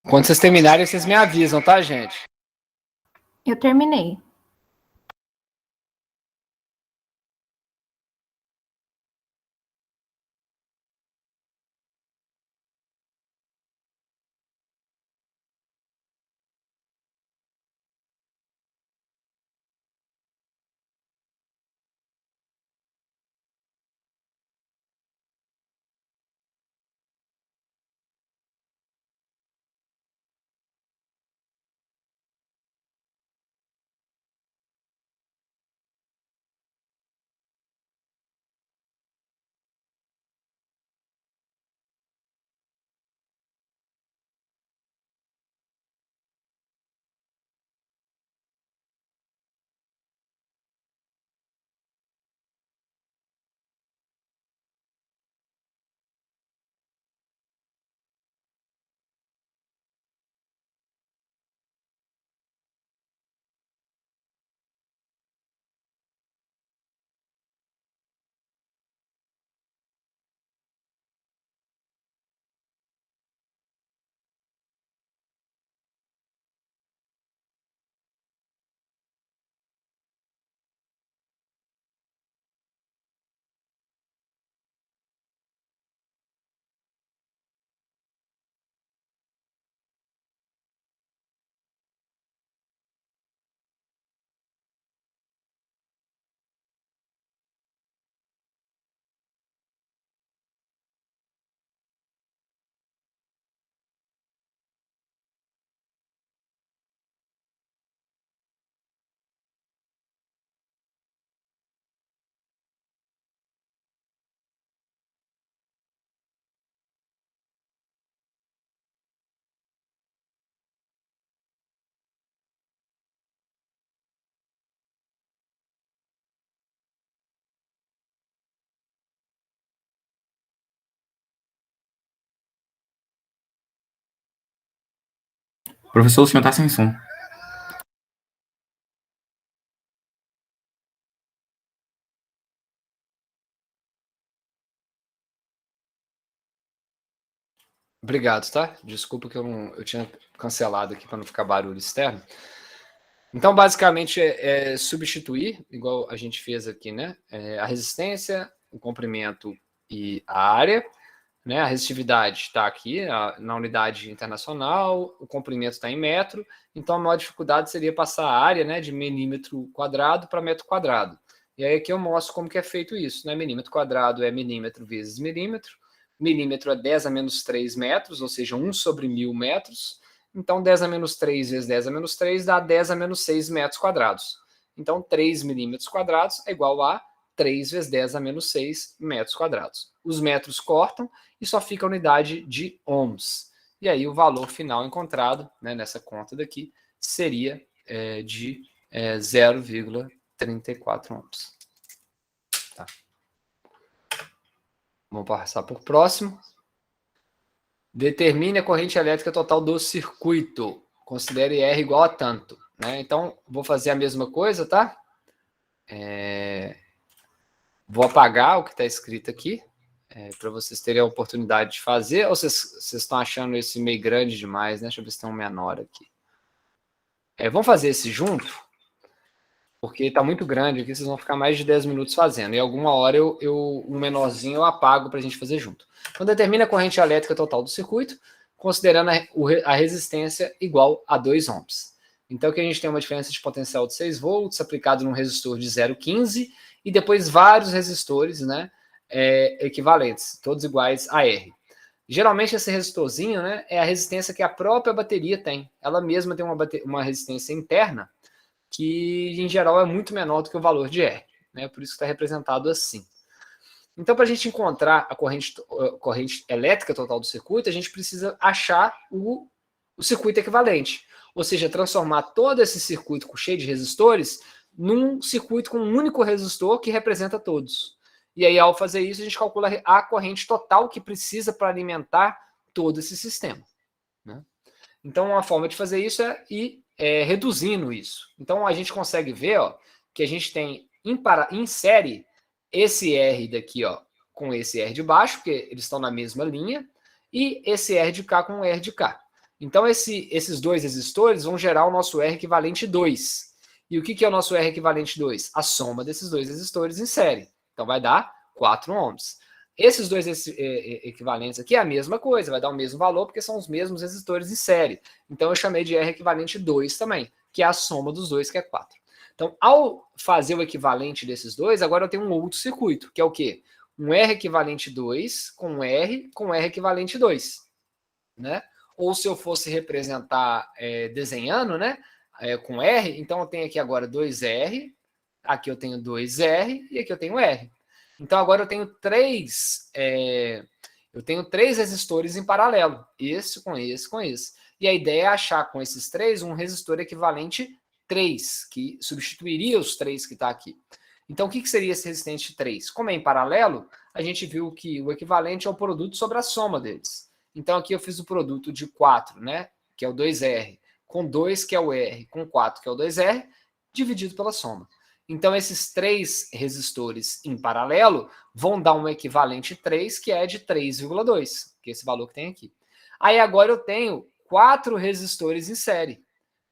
Quando vocês terminarem, vocês me avisam, tá, gente? Eu terminei. Professor, o senhor está sem som. Obrigado, tá? Desculpa que eu tinha cancelado aqui para não ficar barulho externo. Então, basicamente, é substituir, igual a gente fez aqui, né? A resistência, o comprimento e a área, né? A resistividade está aqui na unidade internacional, o comprimento está em metro, então a maior dificuldade seria passar a área, né, de milímetro quadrado para metro quadrado. E aí aqui eu mostro como que é feito isso, né? Milímetro quadrado é milímetro vezes milímetro, milímetro é 10 a menos 3 metros, ou seja, 1 sobre 1000 metros. Então, 10 a menos 3 vezes 10 a menos 3 dá 10 a menos 6 metros quadrados. Então, 3 milímetros quadrados é igual a 3 vezes 10 a menos 6 metros quadrados. Os metros cortam e só fica a unidade de ohms. E aí o valor final encontrado, né, nessa conta daqui seria de 0,34 ohms. Tá. Vamos passar por próximo. Determine a corrente elétrica total do circuito. Considere R igual a tanto. Né? Então, vou fazer a mesma coisa, tá? Vou apagar o que está escrito aqui, para vocês terem a oportunidade de fazer. Ou vocês estão achando esse meio grande demais, né? Deixa eu ver se tem um menor aqui. Vamos fazer esse junto, porque está muito grande aqui, vocês vão ficar mais de 10 minutos fazendo. E alguma hora um menorzinho eu apago para a gente fazer junto. Então, determina a corrente elétrica total do circuito, considerando a resistência igual a 2 ohms. Então, aqui a gente tem uma diferença de potencial de 6 volts, aplicado num resistor de 0,15, e depois vários resistores, né, equivalentes, todos iguais a R. Geralmente, esse resistorzinho, né, é a resistência que a própria bateria tem. Ela mesma tem uma resistência interna, que em geral é muito menor do que o valor de R, né? Por isso que está representado assim. Então, para a gente encontrar a corrente elétrica total do circuito, a gente precisa achar o circuito equivalente, ou seja, transformar todo esse circuito cheio de resistores num circuito com um único resistor que representa todos. E aí, ao fazer isso, a gente calcula a corrente total que precisa para alimentar todo esse sistema, né? Então, uma forma de fazer isso é ir reduzindo isso. Então, a gente consegue ver, ó, que a gente tem em série esse R daqui, ó, com esse R de baixo, porque eles estão na mesma linha, e esse R de cá com o R de cá. Então, esses dois resistores vão gerar o nosso R equivalente 2. E o que é o nosso R equivalente 2? A soma desses dois resistores em série. Então, vai dar 4 ohms. Esses dois equivalentes aqui é a mesma coisa, vai dar o mesmo valor, porque são os mesmos resistores em série. Então, eu chamei de R equivalente 2 também, que é a soma dos dois, que é 4. Então, ao fazer o equivalente desses dois, agora eu tenho um outro circuito, que é o quê? Um R equivalente 2 com R equivalente 2. Né? Ou se eu fosse representar desenhando, né, com R, então eu tenho aqui agora 2R, aqui eu tenho 2R e aqui eu tenho R. Então, agora eu tenho três resistores em paralelo. Esse com esse com esse. E a ideia é achar com esses três um resistor equivalente 3, que substituiria os 3 que está aqui. Então, o que seria esse resistente 3? Como é em paralelo, a gente viu que o equivalente é o produto sobre a soma deles. Então, aqui eu fiz o produto de 4, né, que é o 2R, com 2, que é o R, com 4, que é o 2R, dividido pela soma. Então, esses três resistores em paralelo vão dar um equivalente 3, que é de 3,2, que é esse valor que tem aqui. Aí, agora eu tenho 4 resistores em série,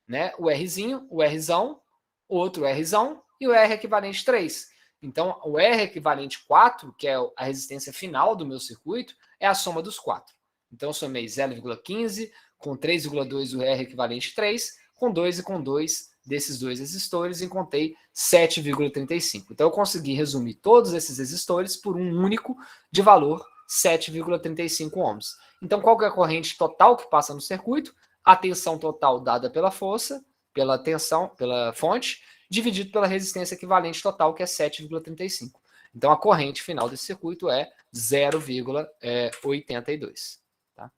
né? O Rzinho, o Rzão, outro Rzão e o R equivalente 3. Então, o R equivalente 4, que é a resistência final do meu circuito, é a soma dos 4. Então, eu somei 0,15 com 3,2 o R equivalente 3, com 2 e com 2 desses dois resistores, e encontrei 7,35. Então, eu consegui resumir todos esses resistores por um único de valor 7,35 ohms. Então, qual que é a corrente total que passa no circuito? A tensão total dada pela força, pela tensão, pela fonte, dividido pela resistência equivalente total, que é 7,35. Então, a corrente final desse circuito é 0,82. Tá?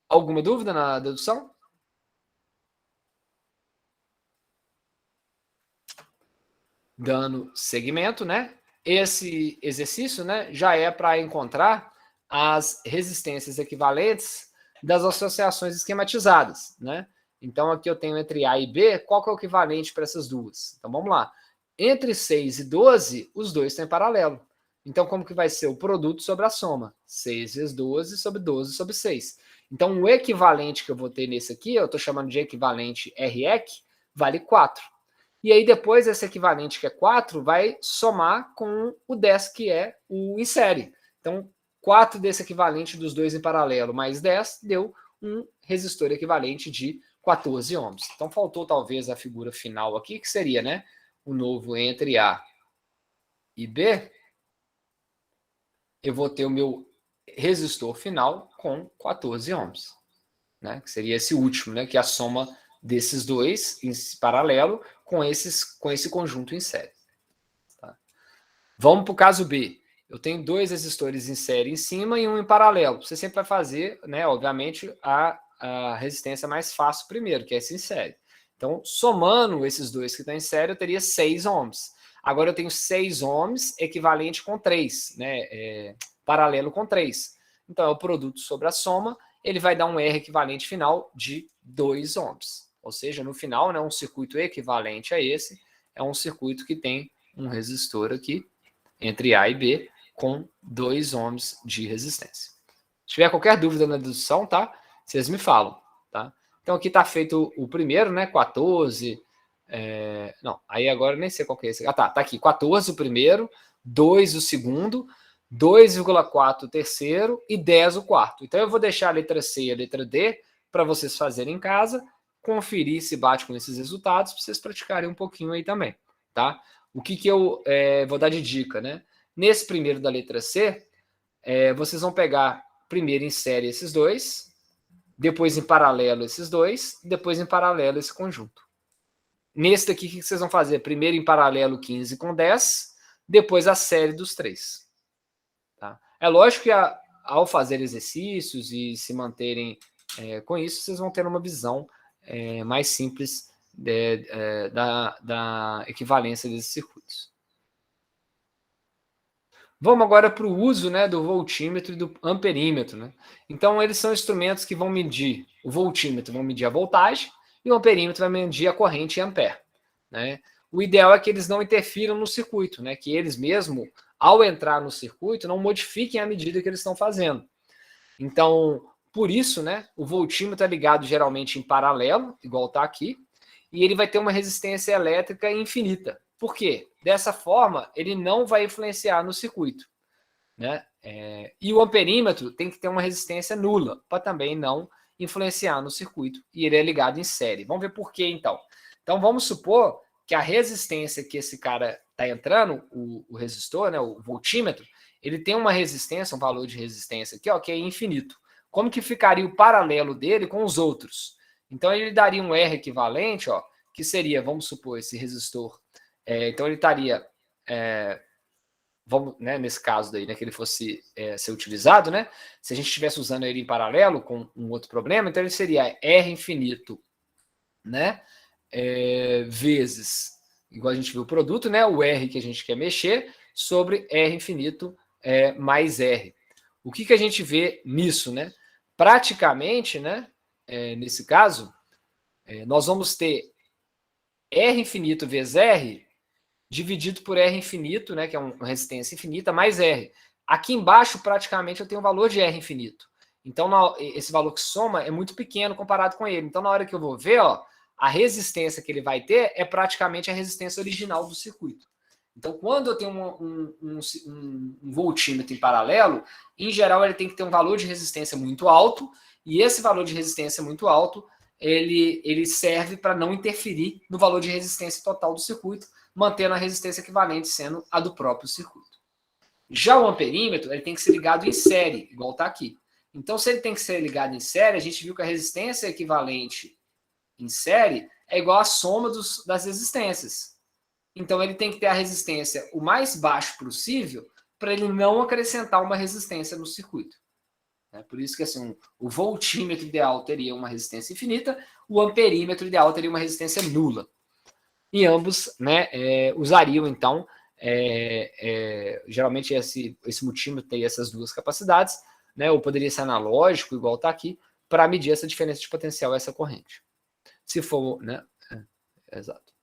Alguma dúvida na dedução? Dando segmento, né? Esse exercício, né, já é para encontrar as resistências equivalentes das associações esquematizadas, né? Então, aqui eu tenho entre A e B, qual que é o equivalente para essas duas? Então, vamos lá. Entre 6 e 12, os dois estão em paralelo. Então, como que vai ser o produto sobre a soma? 6 vezes 12 sobre 12 sobre 6. Então, o equivalente que eu vou ter nesse aqui, eu estou chamando de equivalente REC, vale 4. E aí, depois, esse equivalente que é 4 vai somar com o 10, que é o em série. Então, 4 desse equivalente dos dois em paralelo mais 10 deu um resistor equivalente de 14 ohms. Então, faltou talvez a figura final aqui, que seria, né, o novo entre A e B. Eu vou ter o meu resistor final com 14 ohms, né, que seria esse último, né, que é a soma desses dois em paralelo com esse conjunto em série. Tá? Vamos para o caso B. Eu tenho dois resistores em série em cima e um em paralelo. Você sempre vai fazer, né, obviamente, a resistência mais fácil primeiro, que é essa em série. Então, somando esses dois que estão em série, eu teria 6 ohms. Agora eu tenho 6 ohms equivalente com 3, né, paralelo com 3. Então, é o produto sobre a soma, ele vai dar um R equivalente final de 2 ohms. Ou seja, no final, né, um circuito equivalente a esse é um circuito que tem um resistor aqui, entre A e B, com 2 ohms de resistência. Se tiver qualquer dúvida na dedução, tá? Vocês me falam, tá? Então aqui está feito o primeiro, né? 14. Não, aí agora nem sei qual que é esse. Ah, tá aqui. 14 o primeiro, 2 o segundo, 2,4 o terceiro e 10 o quarto. Então eu vou deixar a letra C e a letra D para vocês fazerem em casa, conferir se bate com esses resultados, para vocês praticarem um pouquinho aí também, tá? O que eu vou dar de dica, né? Nesse primeiro da letra C, vocês vão pegar primeiro em série esses dois, depois em paralelo esses dois, depois em paralelo esse conjunto. Nesse daqui, o que vocês vão fazer? Primeiro em paralelo 15 com 10, depois a série dos três. Tá? É lógico que ao fazer exercícios e se manterem com isso, vocês vão ter uma visão mais simples da equivalência desses circuitos. Vamos agora para o uso, né, do voltímetro e do amperímetro. Né? Então, eles são instrumentos que vão medir, o voltímetro vai medir a voltagem e o amperímetro vai medir a corrente em ampere. Né? O ideal é que eles não interfiram no circuito, né? Que eles mesmo, ao entrar no circuito, não modifiquem a medida que eles estão fazendo. Então, por isso, né, o voltímetro é ligado geralmente em paralelo, igual está aqui, e ele vai ter uma resistência elétrica infinita. Por quê? Dessa forma, ele não vai influenciar no circuito. Né? E o amperímetro tem que ter uma resistência nula, para também não influenciar no circuito, e ele é ligado em série. Vamos ver por quê, então. Então, vamos supor que a resistência que esse cara está entrando, o resistor, né, o voltímetro, ele tem uma resistência, um valor de resistência aqui, ó, que é infinito. Como que ficaria o paralelo dele com os outros? Então, ele daria um R equivalente, ó, que seria, vamos supor, esse resistor. Então, ele estaria, vamos, né, nesse caso daí, né, que ele fosse ser utilizado, né? Se a gente estivesse usando ele em paralelo com um outro problema, então ele seria R infinito, né? Vezes, igual a gente viu o produto, né? O R que a gente quer mexer, sobre R infinito mais R. O que a gente vê nisso, né? Praticamente, né? Nesse caso, nós vamos ter R infinito vezes R dividido por R infinito, né? Que é uma resistência infinita, mais R. Aqui embaixo, praticamente, eu tenho um valor de R infinito. Então, esse valor que soma é muito pequeno comparado com ele. Então, na hora que eu vou ver, ó, a resistência que ele vai ter é praticamente a resistência original do circuito. Então, quando eu tenho um voltímetro em paralelo, em geral, ele tem que ter um valor de resistência muito alto, e esse valor de resistência muito alto, ele serve para não interferir no valor de resistência total do circuito, mantendo a resistência equivalente sendo a do próprio circuito. Já o amperímetro, ele tem que ser ligado em série, igual está aqui. Então, se ele tem que ser ligado em série, a gente viu que a resistência equivalente em série é igual à soma das resistências. Então, ele tem que ter a resistência o mais baixo possível para ele não acrescentar uma resistência no circuito. Por isso que assim, o voltímetro ideal teria uma resistência infinita, o amperímetro ideal teria uma resistência nula. E ambos, né, usariam, então, geralmente esse multímetro tem essas duas capacidades, né, ou poderia ser analógico, igual está aqui, para medir essa diferença de potencial, essa corrente. Se for, né? Exato.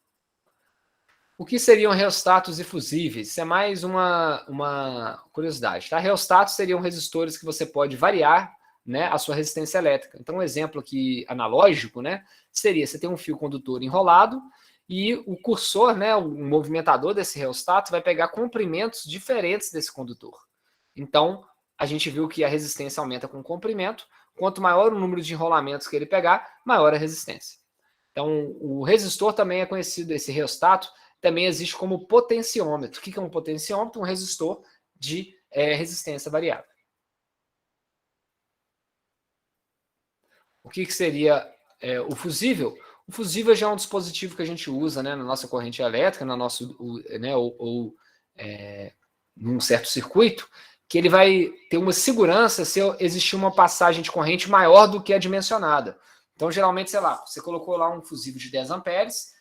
O que seriam reostatos difusíveis? Isso é mais uma curiosidade. Tá? Reostatos seriam resistores que você pode variar, né, a sua resistência elétrica. Então, um exemplo aqui analógico, né, seria você ter um fio condutor enrolado e o cursor, né, o movimentador desse reostato vai pegar comprimentos diferentes desse condutor. Então, a gente viu que a resistência aumenta com o comprimento. Quanto maior o número de enrolamentos que ele pegar, maior a resistência. Então, o resistor também é conhecido, esse reostato, também existe como potenciômetro. O que é um potenciômetro? Um resistor de resistência variável. O que seria o fusível? O fusível já é um dispositivo que a gente usa, né, na nossa corrente elétrica, na nosso, né, ou num certo circuito, que ele vai ter uma segurança se existir uma passagem de corrente maior do que a dimensionada. Então, geralmente, sei lá, você colocou lá um fusível de 10 amperes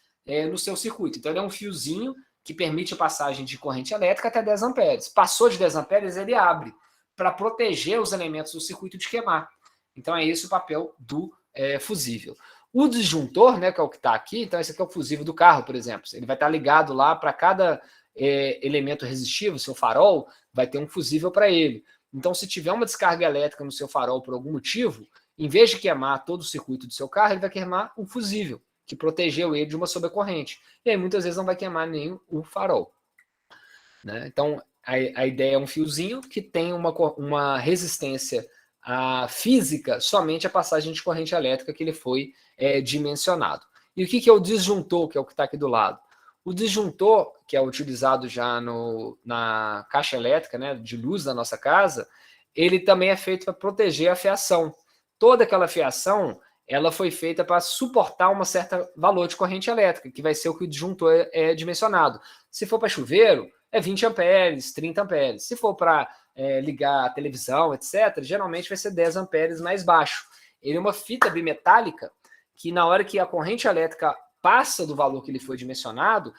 no seu circuito. Então, ele é um fiozinho que permite a passagem de corrente elétrica até 10 amperes. Passou de 10 amperes, ele abre para proteger os elementos do circuito de queimar. Então, é esse o papel do fusível. O disjuntor, né, que é o que está aqui, então esse aqui é o fusível do carro, por exemplo. Ele vai estar ligado lá para cada elemento resistivo, seu farol, vai ter um fusível para ele. Então, se tiver uma descarga elétrica no seu farol por algum motivo, em vez de queimar todo o circuito do seu carro, ele vai queimar um fusível, que protegeu ele de uma sobrecorrente. E aí, muitas vezes, não vai queimar nem o farol. Né? Então, a ideia é um fiozinho que tem uma resistência física somente a passagem de corrente elétrica que ele foi dimensionado. E o que é o disjuntor, que é o que está aqui do lado? O disjuntor, que é utilizado já na caixa elétrica, né, de luz da nossa casa, ele também é feito para proteger a fiação. Toda aquela fiação, ela foi feita para suportar um certo valor de corrente elétrica, que vai ser o que o disjuntor é dimensionado. Se for para chuveiro, é 20 amperes, 30 amperes. Se for para ligar a televisão, etc., geralmente vai ser 10 amperes mais baixo. Ele é uma fita bimetálica que, na hora que a corrente elétrica passa do valor que ele foi dimensionado,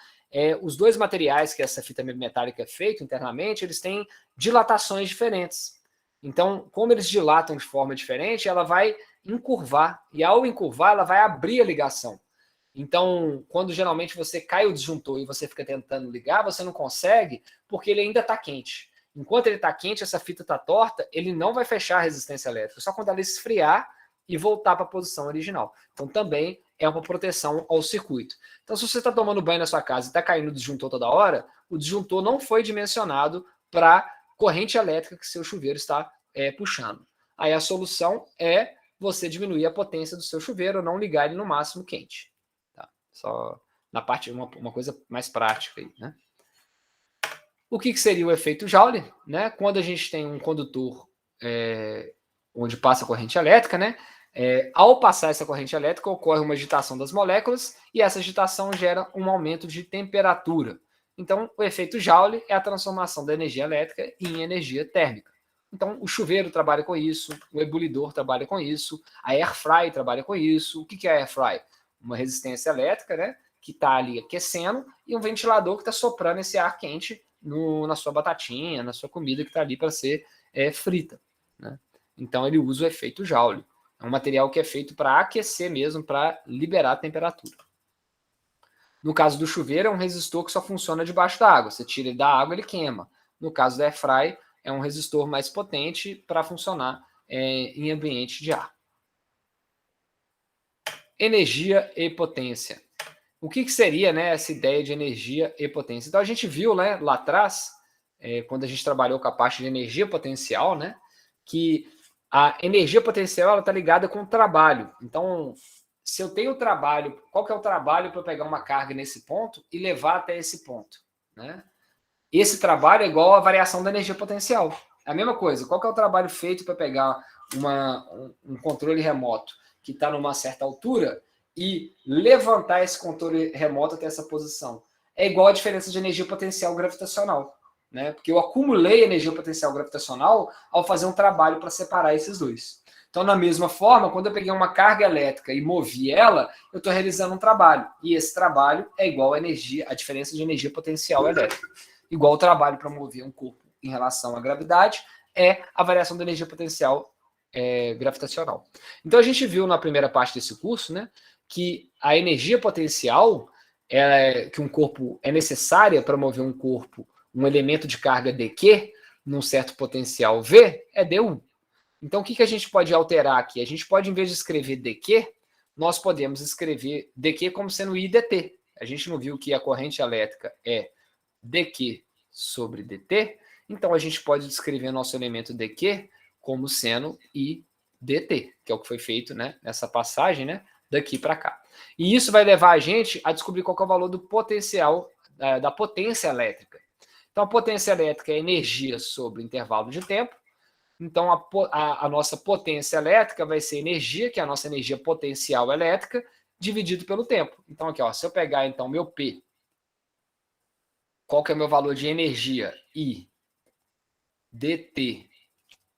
os dois materiais que essa fita bimetálica é feita internamente, eles têm dilatações diferentes. Então, como eles dilatam de forma diferente, ela vai encurvar, e ao encurvar, ela vai abrir a ligação. Então, quando geralmente você cai o disjuntor e você fica tentando ligar, você não consegue, porque ele ainda está quente. Enquanto ele está quente, essa fita está torta, ele não vai fechar a resistência elétrica, só quando ela esfriar e voltar para a posição original. Então, também é uma proteção ao circuito. Então, se você está tomando banho na sua casa e está caindo o disjuntor toda hora, o disjuntor não foi dimensionado para corrente elétrica que seu chuveiro está puxando. Aí a solução é você diminuir a potência do seu chuveiro ou não ligar ele no máximo quente. Tá? Só na parte, uma coisa mais prática aí, né? O que seria o efeito Joule? Né? Quando a gente tem um condutor onde passa corrente elétrica, né? Ao passar essa corrente elétrica, ocorre uma agitação das moléculas e essa agitação gera um aumento de temperatura. Então, o efeito Joule é a transformação da energia elétrica em energia térmica. Então, o chuveiro trabalha com isso, o ebulidor trabalha com isso, a airfry trabalha com isso. O que é a airfry? Uma resistência elétrica, né, que está ali aquecendo e um ventilador que está soprando esse ar quente na sua batatinha, na sua comida que está ali para ser frita. Né? Então, ele usa o efeito Joule. É um material que é feito para aquecer mesmo, para liberar a temperatura. No caso do chuveiro, é um resistor que só funciona debaixo da água. Você tira ele da água, ele queima. No caso da airfry, é um resistor mais potente para funcionar em ambiente de ar. Energia e potência. O que seria, né, essa ideia de energia e potência? Então, a gente viu, né, lá atrás, quando a gente trabalhou com a parte de energia potencial, né, que a energia potencial está ligada com o trabalho. Então, se eu tenho trabalho, qual que é o trabalho para eu pegar uma carga nesse ponto e levar até esse ponto? Né? Esse trabalho é igual à variação da energia potencial. É a mesma coisa. Qual que é o trabalho feito para pegar um controle remoto que está numa certa altura e levantar esse controle remoto até essa posição? É igual a diferença de energia potencial gravitacional. Né? Porque eu acumulei energia potencial gravitacional ao fazer um trabalho para separar esses dois. Então, da mesma forma, quando eu peguei uma carga elétrica e movi ela, eu estou realizando um trabalho. E esse trabalho é igual a diferença de energia potencial elétrica. Igual o trabalho para mover um corpo em relação à gravidade é a variação da energia potencial gravitacional. Então, a gente viu na primeira parte desse curso, né, que a energia potencial que um corpo é necessária para mover um corpo, um elemento de carga dQ, num certo potencial V, é dU. Então, o que a gente pode alterar aqui? A gente pode, em vez de escrever dQ, nós podemos escrever dQ como sendo I dt. A gente não viu que a corrente elétrica é dQ sobre dt, então a gente pode descrever nosso elemento dQ como sendo I dt, que é o que foi feito, né, nessa passagem, né, daqui para cá. E isso vai levar a gente a descobrir qual é o valor do potencial, da potência elétrica. Então, a potência elétrica é energia sobre o intervalo de tempo. Então, a nossa potência elétrica vai ser energia, que é a nossa energia potencial elétrica, dividido pelo tempo. Então, aqui, ó, se eu pegar, então, meu P, qual que é o meu valor de energia? I dt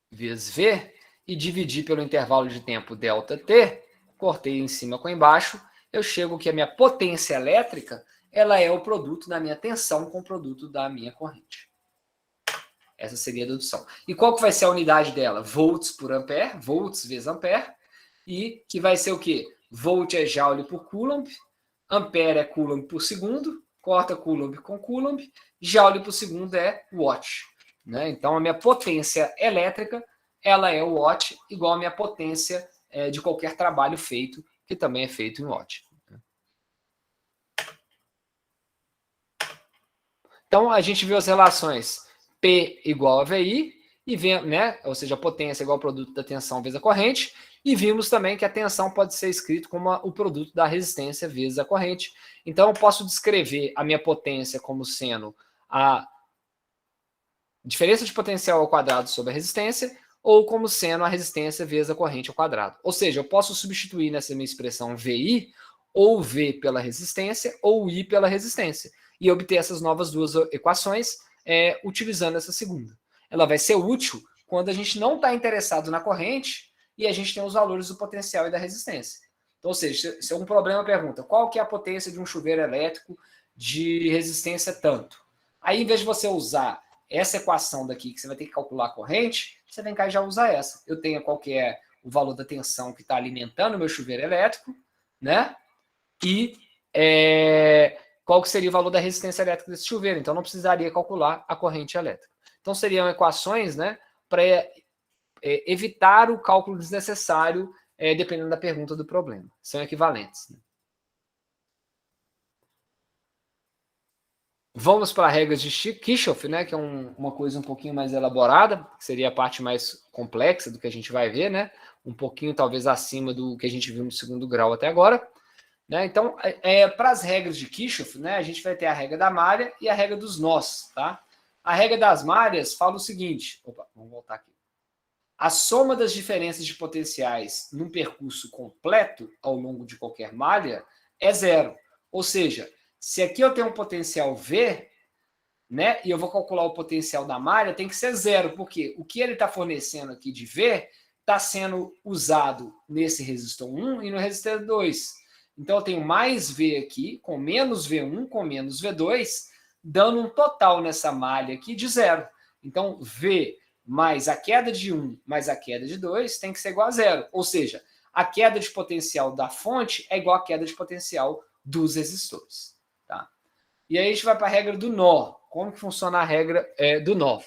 vezes V, e dividir pelo intervalo de tempo ΔT, cortei em cima com embaixo, eu chego que a minha potência elétrica, ela é o produto da minha tensão com o produto da minha corrente. Essa seria a dedução. E qual que vai ser a unidade dela? Volts por ampere, volts vezes ampere, e que vai ser o quê? Volt é joule por coulomb, ampere é coulomb por segundo, corta coulomb com coulomb, joule por segundo é watt. Né? Então, a minha potência elétrica, ela é o watt, igual a minha potência de qualquer trabalho feito, que também é feito em watt. Então, a gente viu as relações P igual a VI, e vem, né? Ou seja, a potência igual ao produto da tensão vezes a corrente, e vimos também que a tensão pode ser escrito como o produto da resistência vezes a corrente. Então, eu posso descrever a minha potência como sendo a diferença de potencial ao quadrado sobre a resistência, ou como sendo a resistência vezes a corrente ao quadrado. Ou seja, eu posso substituir nessa minha expressão VI, ou V pela resistência, ou I pela resistência, e obter essas novas duas equações utilizando essa segunda. Ela vai ser útil quando a gente não está interessado na corrente e a gente tem os valores do potencial e da resistência. Então, ou seja, se algum problema pergunta qual que é a potência de um chuveiro elétrico de resistência tanto. Aí, em vez de você usar essa equação daqui, que você vai ter que calcular a corrente, você vem cá e já usa essa. Eu tenho qual que é o valor da tensão que está alimentando o meu chuveiro elétrico, né? E qual que seria o valor da resistência elétrica desse chuveiro. Então, não precisaria calcular a corrente elétrica. Então, seriam equações, né, para evitar o cálculo desnecessário, dependendo da pergunta do problema. São equivalentes. Né? Vamos para a regra de Kirchhoff, né, que é uma coisa um pouquinho mais elaborada, que seria a parte mais complexa do que a gente vai ver, né, um pouquinho talvez acima do que a gente viu no segundo grau até agora. Né? Então, para as regras de Kirchhoff, né, a gente vai ter a regra da malha e a regra dos nós. Tá? A regra das malhas fala o seguinte, vamos voltar aqui. A soma das diferenças de potenciais num percurso completo ao longo de qualquer malha é zero. Ou seja, se aqui eu tenho um potencial V, né, e eu vou calcular o potencial da malha, tem que ser zero, porque o que ele está fornecendo aqui de V está sendo usado nesse resistor 1 e no resistor 2. Então, eu tenho mais V aqui, com menos V1, com menos V2, dando um total nessa malha aqui de zero. Então, V mais a queda de 1 mais a queda de 2 tem que ser igual a zero. Ou seja, a queda de potencial da fonte é igual à queda de potencial dos resistores. Tá? E aí a gente vai para a regra do nó. Como que funciona a regra do nó?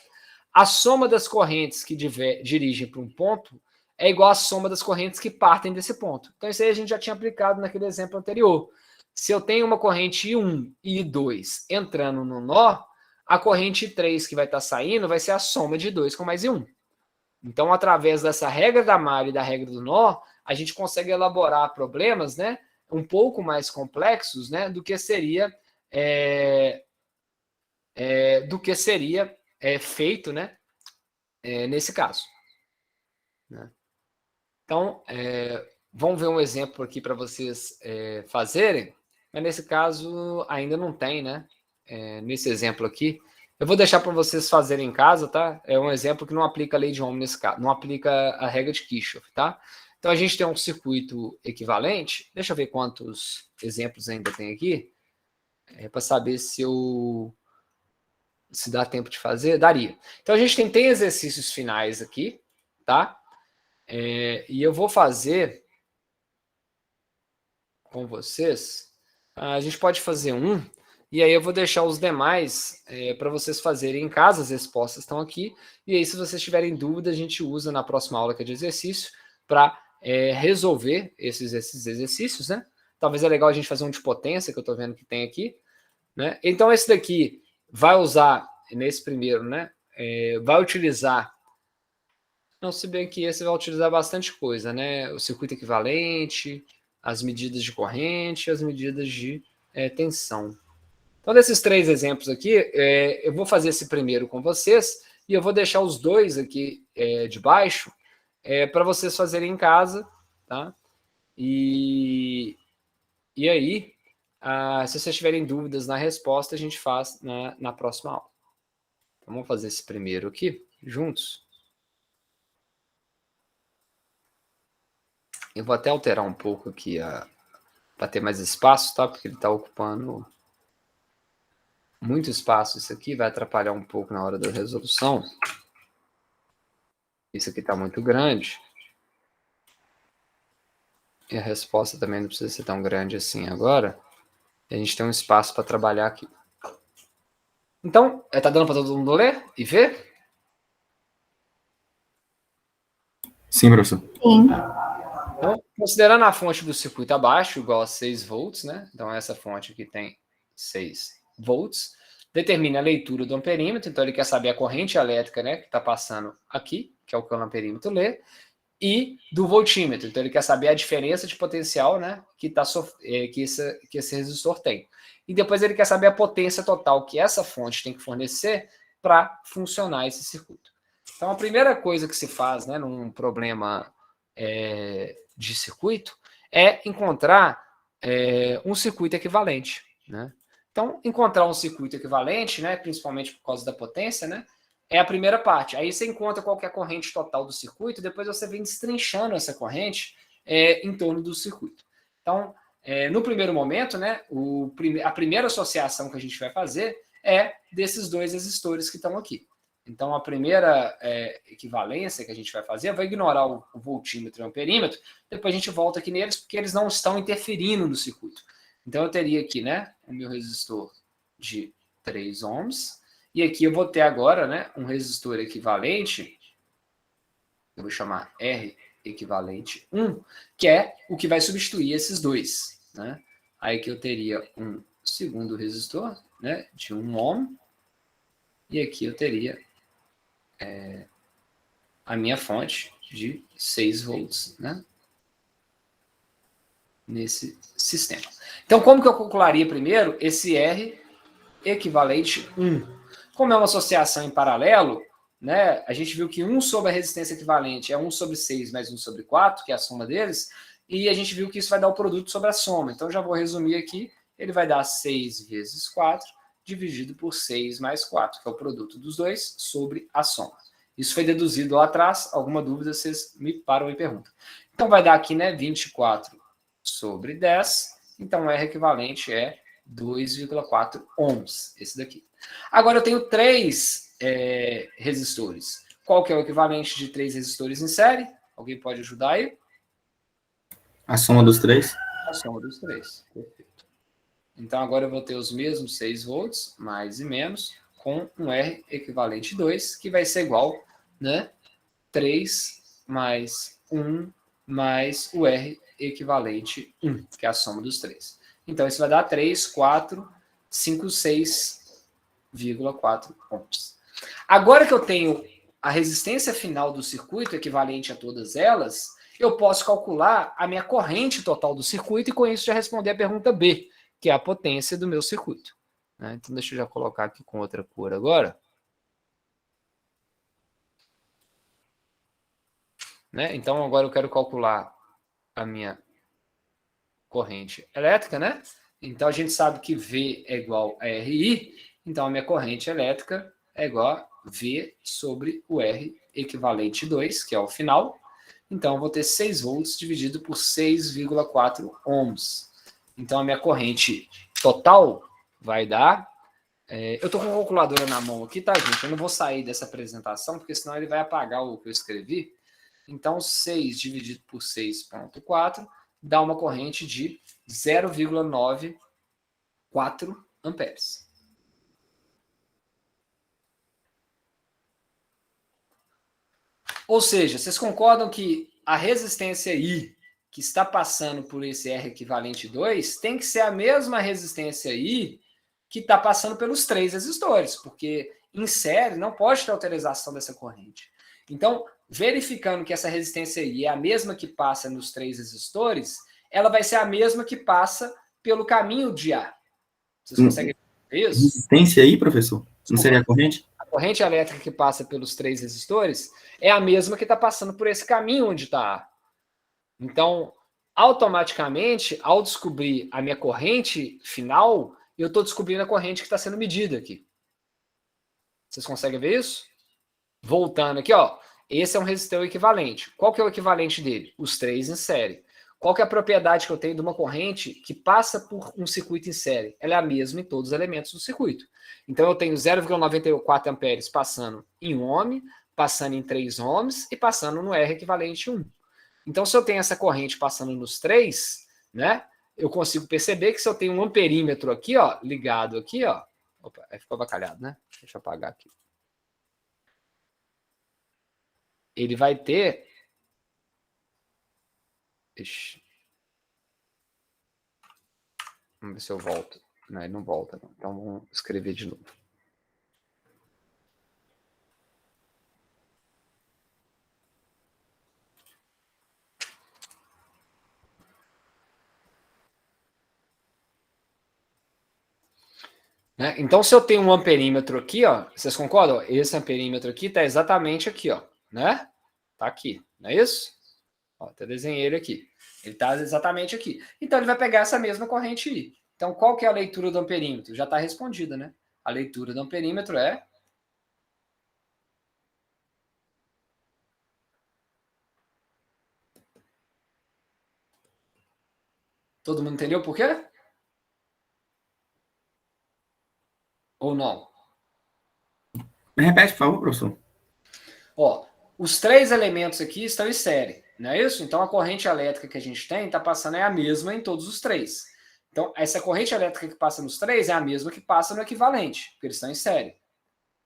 A soma das correntes que dirigem para um ponto é igual à soma das correntes que partem desse ponto. Então, isso aí a gente já tinha aplicado naquele exemplo anterior. Se eu tenho uma corrente I1 e I2 entrando no nó, a corrente I3 que vai estar saindo vai ser a soma de 2 com mais I1. Então, através dessa regra da malha e da regra do nó, a gente consegue elaborar problemas, né, um pouco mais complexos, né, do que seria feito, né, nesse caso. Né? Então, vamos ver um exemplo aqui para vocês fazerem, mas nesse caso ainda não tem, né? Nesse exemplo aqui. Eu vou deixar para vocês fazerem em casa, tá? É um exemplo que não aplica a lei de Ohm nesse caso, não aplica a regra de Kirchhoff, tá? Então, a gente tem um circuito equivalente. Deixa eu ver quantos exemplos ainda tem aqui, para saber se dá tempo de fazer. Daria. Então, a gente tem exercícios finais aqui, tá? E eu vou fazer com vocês, a gente pode fazer um, e aí eu vou deixar os demais para vocês fazerem em casa, as respostas estão aqui, e aí se vocês tiverem dúvida, a gente usa na próxima aula que é de exercício, para resolver esses exercícios, né? Talvez é legal a gente fazer um de potência, que eu estou vendo que tem aqui, né? Então esse daqui vai usar, nesse primeiro, né? Vai utilizar, não, se bem que esse vai utilizar bastante coisa, né? O circuito equivalente, as medidas de corrente, as medidas de tensão. Então, desses 3 exemplos aqui, eu vou fazer esse primeiro com vocês e eu vou deixar os 2 aqui de baixo para vocês fazerem em casa, tá? E aí, se vocês tiverem dúvidas na resposta, a gente faz na próxima aula. Então, vamos fazer esse primeiro aqui, juntos. Eu vou até alterar um pouco aqui para ter mais espaço, tá? Porque ele está ocupando muito espaço. Isso aqui vai atrapalhar um pouco na hora da resolução. Isso aqui está muito grande. E a resposta também não precisa ser tão grande assim agora. E a gente tem um espaço para trabalhar aqui. Então, está dando para todo mundo ler e ver? Sim, professor. Sim. Então, considerando a fonte do circuito abaixo, igual a 6 volts, né? Então, essa fonte aqui tem 6 volts. Determine a leitura do amperímetro. Então, ele quer saber a corrente elétrica, né? Que está passando aqui, que é o que o amperímetro lê. E do voltímetro. Então, ele quer saber a diferença de potencial, né? Que esse resistor tem. E depois ele quer saber a potência total que essa fonte tem que fornecer para funcionar esse circuito. Então, a primeira coisa que se faz, né? Num problema de circuito é encontrar um circuito equivalente, né? Então, encontrar um circuito equivalente, né, principalmente por causa da potência, né, é a primeira parte. Aí você encontra qual que é a corrente total do circuito, depois você vem destrinchando essa corrente em torno do circuito. Então, no primeiro momento, né, a primeira associação que a gente vai fazer é desses 2 resistores que estão aqui. Então, a primeira equivalência que a gente vai fazer, eu vou ignorar o voltímetro e o amperímetro, depois a gente volta aqui neles, porque eles não estão interferindo no circuito. Então, eu teria aqui, né, o meu resistor de 3 ohms, e aqui eu vou ter agora, né, um resistor equivalente, eu vou chamar R equivalente 1, que é o que vai substituir esses 2, né? Aí que eu teria um segundo resistor, né, de 1 ohm, e aqui eu teria a minha fonte de 6 volts, né? Nesse sistema. Então, como que eu calcularia primeiro esse R equivalente 1? Como é uma associação em paralelo, né, a gente viu que 1 sobre a resistência equivalente é 1 sobre 6 mais 1 sobre 4, que é a soma deles, e a gente viu que isso vai dar o produto sobre a soma. Então, já vou resumir aqui, ele vai dar 6 vezes 4, dividido por 6 mais 4, que é o produto dos dois, sobre a soma. Isso foi deduzido lá atrás, alguma dúvida vocês me param e perguntam. Então, vai dar aqui, né, 24 sobre 10, então R equivalente é 2,4 ohms, esse daqui. Agora eu tenho 3 resistores. Qual que é o equivalente de 3 resistores em série? Alguém pode ajudar aí? A soma dos 3? A soma dos 3, perfeito. Então agora eu vou ter os mesmos 6 volts, mais e menos, com um R equivalente 2, que vai ser igual, né, 3 mais 1 mais o R equivalente 1, que é a soma dos 3. Então, isso vai dar 3, 4, 5, 6,4 ohms. Agora que eu tenho a resistência final do circuito equivalente a todas elas, eu posso calcular a minha corrente total do circuito e com isso já responder a pergunta B, que é a potência do meu circuito. Então, deixa eu já colocar aqui com outra cor agora. Então, agora eu quero calcular a minha corrente elétrica, né? Então, a gente sabe que V é igual a RI, então a minha corrente elétrica é igual a V sobre o R equivalente 2, que é o final. Então, eu vou ter 6 volts dividido por 6,4 ohms. Então, a minha corrente total vai dar... eu estou com a calculadora na mão aqui, tá, gente? Eu não vou sair dessa apresentação, porque senão ele vai apagar o que eu escrevi. Então, 6 dividido por 6,4 dá uma corrente de 0,94 amperes. Ou seja, vocês concordam que a resistência I, que está passando por esse R equivalente 2, tem que ser a mesma resistência I que está passando pelos 3 resistores, porque em série não pode ter autorização dessa corrente. Então, verificando que essa resistência I é a mesma que passa nos 3 resistores, ela vai ser a mesma que passa pelo caminho de A. Vocês conseguem ver isso? Resistência aí, professor? Não seria a corrente? A corrente elétrica que passa pelos 3 resistores é a mesma que está passando por esse caminho onde está A. Então, automaticamente, ao descobrir a minha corrente final, eu estou descobrindo a corrente que está sendo medida aqui. Vocês conseguem ver isso? Voltando aqui, ó. Esse é um resistor equivalente. Qual que é o equivalente dele? Os 3 em série. Qual que é a propriedade que eu tenho de uma corrente que passa por um circuito em série? Ela é a mesma em todos os elementos do circuito. Então, eu tenho 0,94 amperes passando em 1 ohm, passando em 3 ohms e passando no R equivalente 1. Então, se eu tenho essa corrente passando nos 3, né, eu consigo perceber que se eu tenho um amperímetro aqui, ó, ligado aqui, ó, opa, aí ficou avacalhado, né? Deixa eu apagar aqui. Ele vai ter... Ixi. Vamos ver se eu volto. Não, ele não volta, não. Então, vamos escrever de novo. Né? Então, se eu tenho um amperímetro aqui, ó, vocês concordam? Esse amperímetro aqui está exatamente aqui, ó, né? Tá aqui, não é isso? Ó, até desenhei ele aqui. Ele está exatamente aqui. Então, ele vai pegar essa mesma corrente I. Então, qual que é a leitura do amperímetro? Já está respondida, né? A leitura do amperímetro é... Todo mundo entendeu por quê? Ou não? Repete, por favor, professor. Ó, os 3 elementos aqui estão em série, não é isso? Então, a corrente elétrica que a gente tem está passando é a mesma em todos os 3. Então, essa corrente elétrica que passa nos 3 é a mesma que passa no equivalente, porque eles estão em série.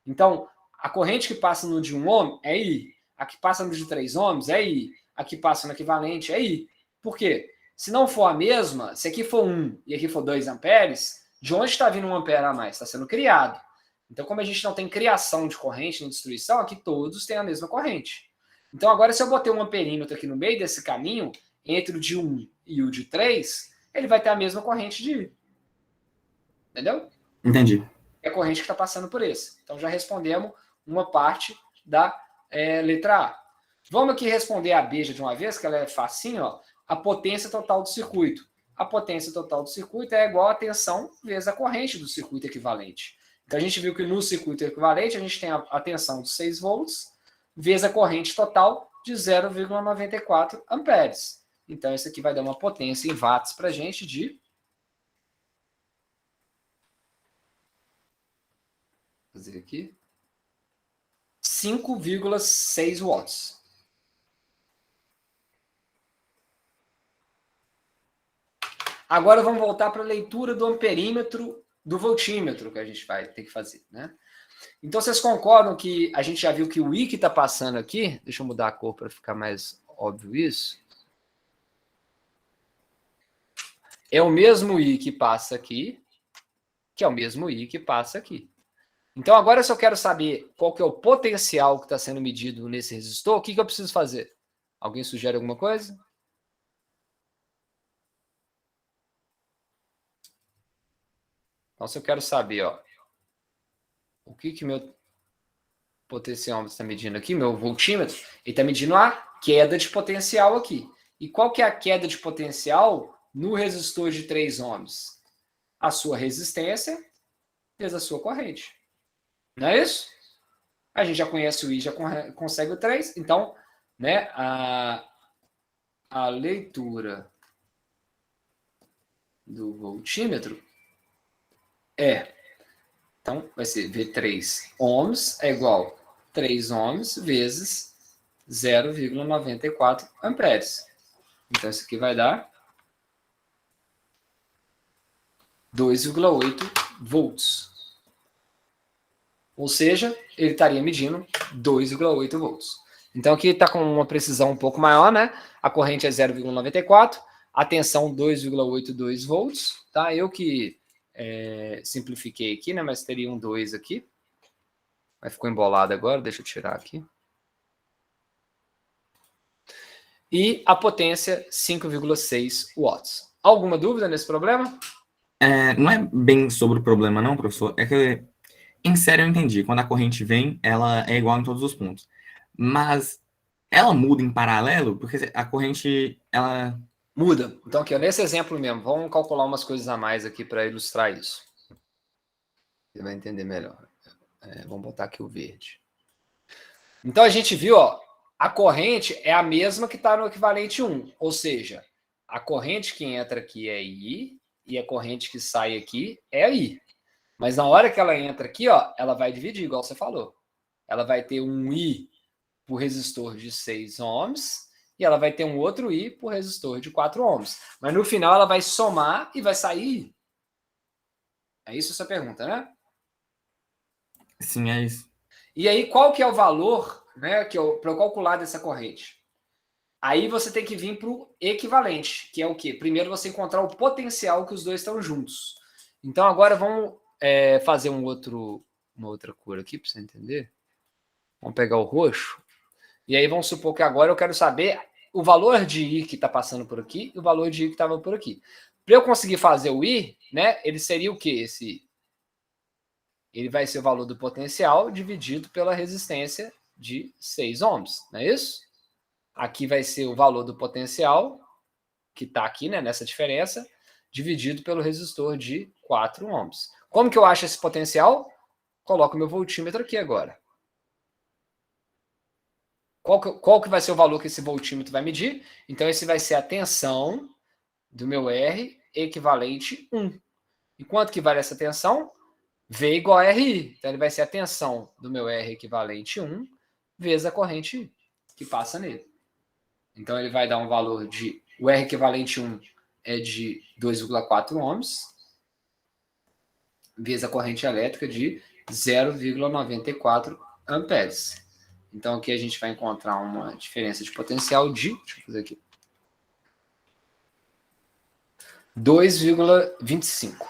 Então, a corrente que passa no de 1 ohm é I. A que passa no de 3 ohms é I. A que passa no equivalente é I. Por quê? Se não for a mesma, se aqui for 1 e aqui for 2 amperes, de onde está vindo 1 ampere a mais? Está sendo criado. Então, como a gente não tem criação de corrente nem destruição, aqui todos têm a mesma corrente. Então, agora, se eu botei um amperímetro aqui no meio desse caminho, entre o de 1 e o de 3, ele vai ter a mesma corrente de I. Entendeu? Entendi. É a corrente que está passando por esse. Então, já respondemos uma parte da letra A. Vamos aqui responder a B já de uma vez, que ela é facinho, ó. A potência total do circuito. A potência total do circuito é igual a tensão vezes a corrente do circuito equivalente. Então, a gente viu que no circuito equivalente, a gente tem a tensão de 6 volts vezes a corrente total de 0,94 amperes. Então, isso aqui vai dar uma potência em watts para a gente de... Vou fazer aqui. 5,6 watts. Agora vamos voltar para a leitura do amperímetro do voltímetro que a gente vai ter que fazer, né? Então, vocês concordam que a gente já viu que o I que está passando aqui... Deixa eu mudar a cor para ficar mais óbvio isso. É o mesmo I que passa aqui, que é o mesmo I que passa aqui. Então, agora, se eu quero saber qual que é o potencial que está sendo medido nesse resistor, o que eu preciso fazer? Alguém sugere alguma coisa? Então, se eu quero saber, ó, o que meu potencial está medindo aqui, meu voltímetro, ele está medindo a queda de potencial aqui. E qual que é a queda de potencial no resistor de 3 ohms? A sua resistência vezes a sua corrente. Não é isso? A gente já conhece o I, já consegue o 3. Então, né, a leitura do voltímetro é... Então, vai ser V3 ohms é igual a 3 ohms vezes 0,94 amperes. Então, isso aqui vai dar 2,8 volts. Ou seja, ele estaria medindo 2,8 volts. Então aqui está com uma precisão um pouco maior, né? A corrente é 0,94, a tensão 2,82 volts, tá? Eu que simplifiquei aqui, né? Mas teria um 2 aqui. Mas ficou embolado agora, deixa eu tirar aqui. E a potência 5,6 watts. Alguma dúvida nesse problema? Não é bem sobre o problema, não, professor. É que, em série, eu entendi. Quando a corrente vem, ela é igual em todos os pontos. Mas ela muda em paralelo? Porque a corrente, ela... Muda. Então, aqui, ó, nesse exemplo mesmo, vamos calcular umas coisas a mais aqui para ilustrar isso. Você vai entender melhor. Vamos botar aqui o verde. Então, a gente viu, ó, a corrente é a mesma que está no equivalente 1. Ou seja, a corrente que entra aqui é I e a corrente que sai aqui é I. Mas na hora que ela entra aqui, ó, ela vai dividir, igual você falou. Ela vai ter um I por resistor de 6 ohms e ela vai ter um outro I por resistor de 4 ohms. Mas no final ela vai somar e vai sair. É isso essa pergunta, né? Sim, é isso. E aí, qual que é o valor, né, para eu calcular dessa corrente? Aí você tem que vir para o equivalente, que é o quê? Primeiro você encontrar o potencial que os dois estão juntos. Então agora vamos fazer uma outra cor aqui para você entender. Vamos pegar o roxo. E aí vamos supor que agora eu quero saber o valor de I que está passando por aqui e o valor de I que estava por aqui. Para eu conseguir fazer o I, né, ele seria o quê? Esse I? Ele vai ser o valor do potencial dividido pela resistência de 6 ohms, não é isso? Aqui vai ser o valor do potencial, que está aqui, né, nessa diferença, dividido pelo resistor de 4 ohms. Como que eu acho esse potencial? Coloco meu voltímetro aqui agora. Qual que vai ser o valor que esse voltímetro vai medir? Então, esse vai ser a tensão do meu R equivalente 1. E quanto que vale essa tensão? V igual a RI. Então, ele vai ser a tensão do meu R equivalente 1 vezes a corrente que passa nele. Então, ele vai dar um valor de... O R equivalente 1 é de 2,4 ohms vezes a corrente elétrica de 0,94 amperes. Então, aqui a gente vai encontrar uma diferença de potencial de... Deixa eu fazer aqui. 2,25.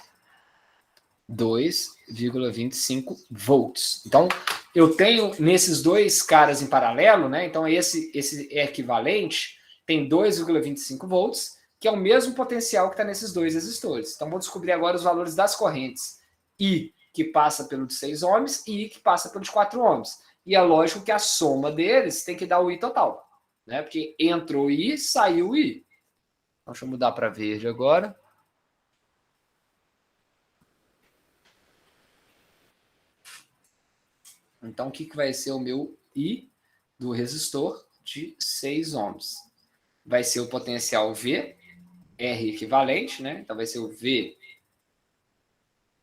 2,25 volts. Então, eu tenho nesses dois caras em paralelo, né? Então, esse equivalente tem 2,25 volts, que é o mesmo potencial que está nesses dois resistores. Então, vou descobrir agora os valores das correntes. I, que passa pelo de 6 ohms, e I, que passa pelo de 4 ohms. E é lógico que a soma deles tem que dar o I total, né? Porque entrou I, saiu I. Então, deixa eu mudar para verde agora. Então, o que vai ser o meu I do resistor de 6 ohms? Vai ser o potencial V, R equivalente, né? Então, vai ser o V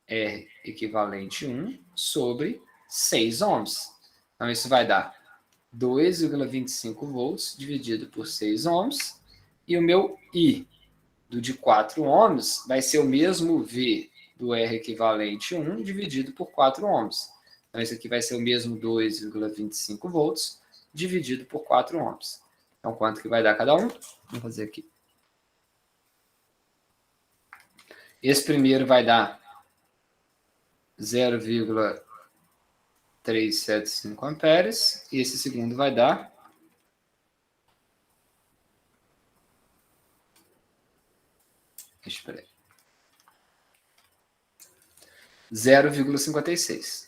R equivalente 1 sobre 6 ohms. Então, isso vai dar 2,25 volts dividido por 6 ohms. E o meu I do de 4 ohms vai ser o mesmo V do R equivalente 1 dividido por 4 ohms. Então, esse aqui vai ser o mesmo 2,25 volts dividido por 4 ohms. Então, quanto que vai dar cada um? Vamos fazer aqui. Esse primeiro vai dar 0,375 amperes. E esse segundo vai dar 0,56.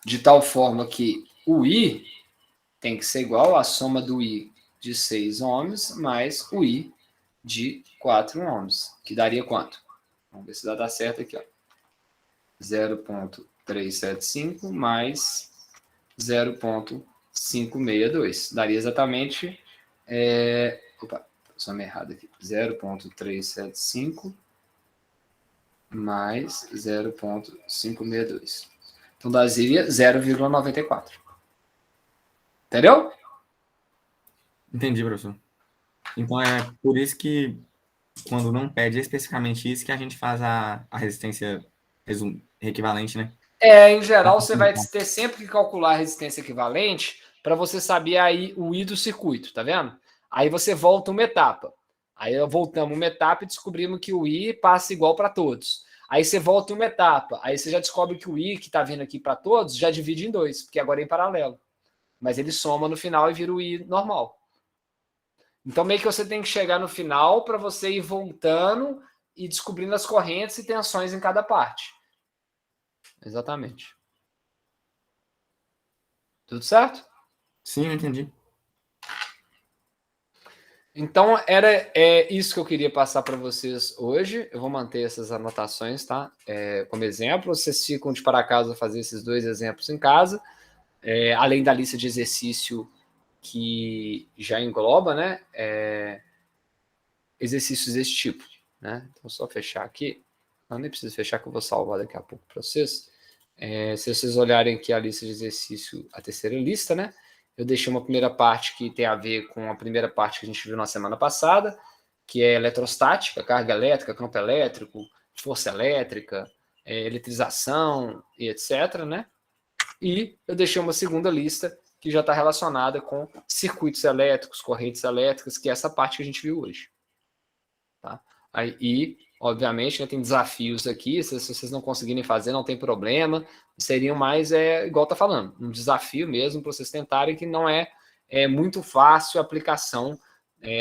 De tal forma que o I tem que ser igual à soma do I de 6 ohms mais o I de 4 ohms, que daria quanto? Vamos ver se dá certo aqui, ó. 0,375 mais 0,562. Daria exatamente... Opa, soma errado aqui. 0,375 mais 0,562. Então, daria 0,94. Entendeu? Entendi, professor. Então, é por isso que quando não pede especificamente isso, que a gente faz a resistência equivalente, né? Em geral, você vai ter sempre que calcular a resistência equivalente para você saber aí o I do circuito, tá vendo? Aí você volta uma etapa. Aí voltamos uma etapa e descobrimos que o I passa igual para todos. Aí você volta uma etapa. Aí você já descobre que o I que está vindo aqui para todos já divide em 2, porque agora é em paralelo. Mas ele soma no final e vira o I normal. Então, meio que você tem que chegar no final para você ir voltando e descobrindo as correntes e tensões em cada parte. Exatamente. Tudo certo? Sim, eu entendi. Então, isso que eu queria passar para vocês hoje. Eu vou manter essas anotações, tá? Como exemplo, vocês ficam de para casa fazer esses 2 exemplos em casa, além da lista de exercício que já engloba, né? Exercícios desse tipo, né? Então, só fechar aqui. Não, nem preciso fechar, que eu vou salvar daqui a pouco para vocês. Se vocês olharem aqui a lista de exercício, a terceira lista, né? Eu deixei uma primeira parte que tem a ver com a primeira parte que a gente viu na semana passada, que é eletrostática, carga elétrica, campo elétrico, força elétrica, eletrização e etc, né? E eu deixei uma segunda lista que já está relacionada com circuitos elétricos, correntes elétricas, que é essa parte que a gente viu hoje. Tá? Aí, obviamente, né, tem desafios aqui, se vocês não conseguirem fazer, não tem problema, seriam mais, igual tá falando, um desafio mesmo para vocês tentarem, que não é muito fácil a aplicação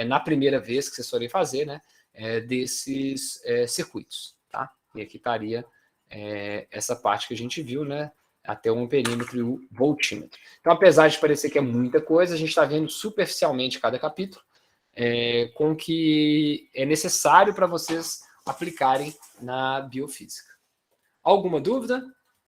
na primeira vez que vocês forem fazer, né, desses circuitos. Tá? E aqui estaria essa parte que a gente viu, né, até o amperímetro e o voltímetro. Então, apesar de parecer que é muita coisa, a gente está vendo superficialmente cada capítulo, com o que é necessário para vocês aplicarem na biofísica. Alguma dúvida?